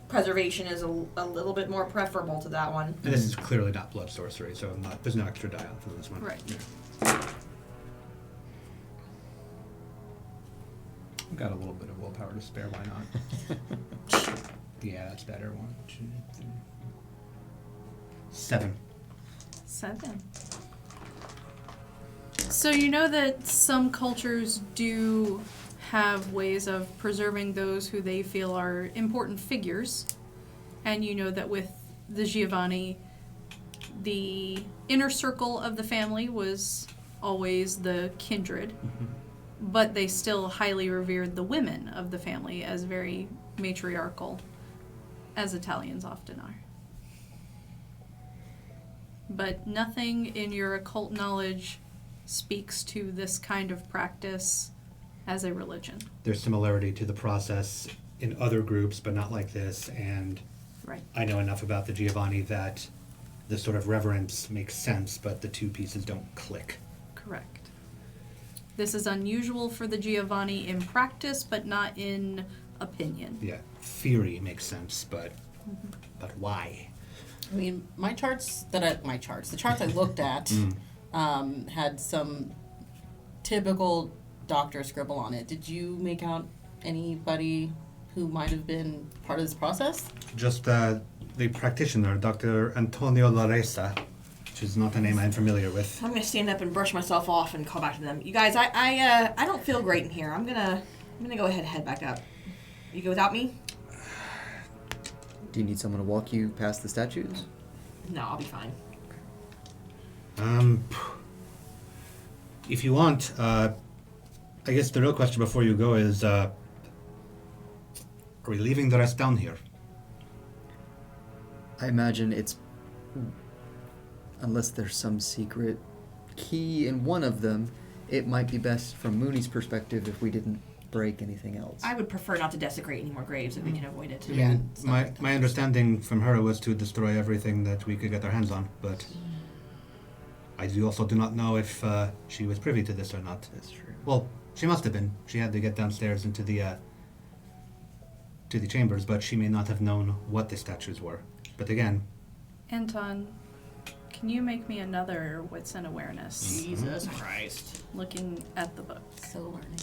preservation is a little bit more preferable to that one. And this is clearly not blood sorcery, so there's no extra die for this one. Right. Yeah. I've got a little bit of willpower to spare, why not? Yeah, that's better. 1, 2, 3, 7. 7. So you know that some cultures do have ways of preserving those who they feel are important figures. And you know that with the Giovanni, the inner circle of the family was always the kindred, but they still highly revered the women of the family as very matriarchal, as Italians often are. But nothing in your occult knowledge speaks to this kind of practice as a religion. There's similarity to the process in other groups, but not like this, and Right. I know enough about the Giovanni that the sort of reverence makes sense, but the two pieces don't click. Correct. This is unusual for the Giovanni in practice, but not in opinion. Yeah, theory makes sense, but why? I mean, the charts I looked at had some typical doctor scribble on it. Did you make out anybody who might have been part of this process? Just the practitioner, Dr. Antonio Laresa, which is not a name I'm familiar with. I'm gonna stand up and brush myself off and call back to them. You guys, I don't feel great in here. I'm gonna go ahead and head back up. You go without me? Do you need someone to walk you past the statues? No, I'll be fine. If you want, I guess the real question before you go is, are we leaving the rest down here? I imagine it's, unless there's some secret key in one of them, it might be best from Mooney's perspective if we didn't break anything else. I would prefer not to desecrate any more graves if we can avoid it. Yeah. My understanding from her was to destroy everything that we could get our hands on, but I also do not know if she was privy to this or not. That's true. Well, she must have been. She had to get downstairs into the chambers, but she may not have known what the statues were. But again, Anton, can you make me another wits and awareness? Jesus Christ. Looking at the book. So learning.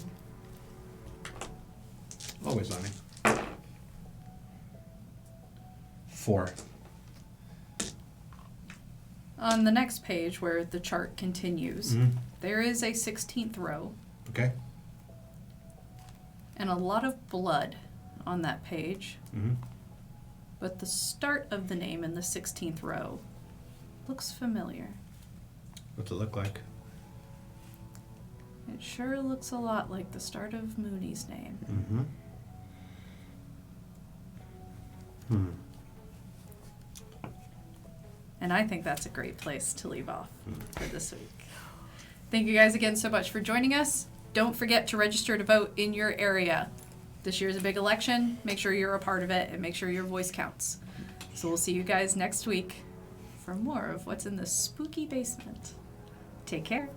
always learning. 4. On the next page where the chart continues, Mhm. there is a 16th row Okay. and a lot of blood on that page. Mm-hmm. But the start of the name in the 16th row looks familiar. What's it look like? It sure looks a lot like the start of Mooney's name. Mm-hmm. Hmm. And I think that's a great place to leave off for this week. Thank you guys again so much for joining us. Don't forget to register to vote in your area. This year's a big election. Make sure you're a part of it and make sure your voice counts. So we'll see you guys next week for more of what's in the spooky basement. Take care.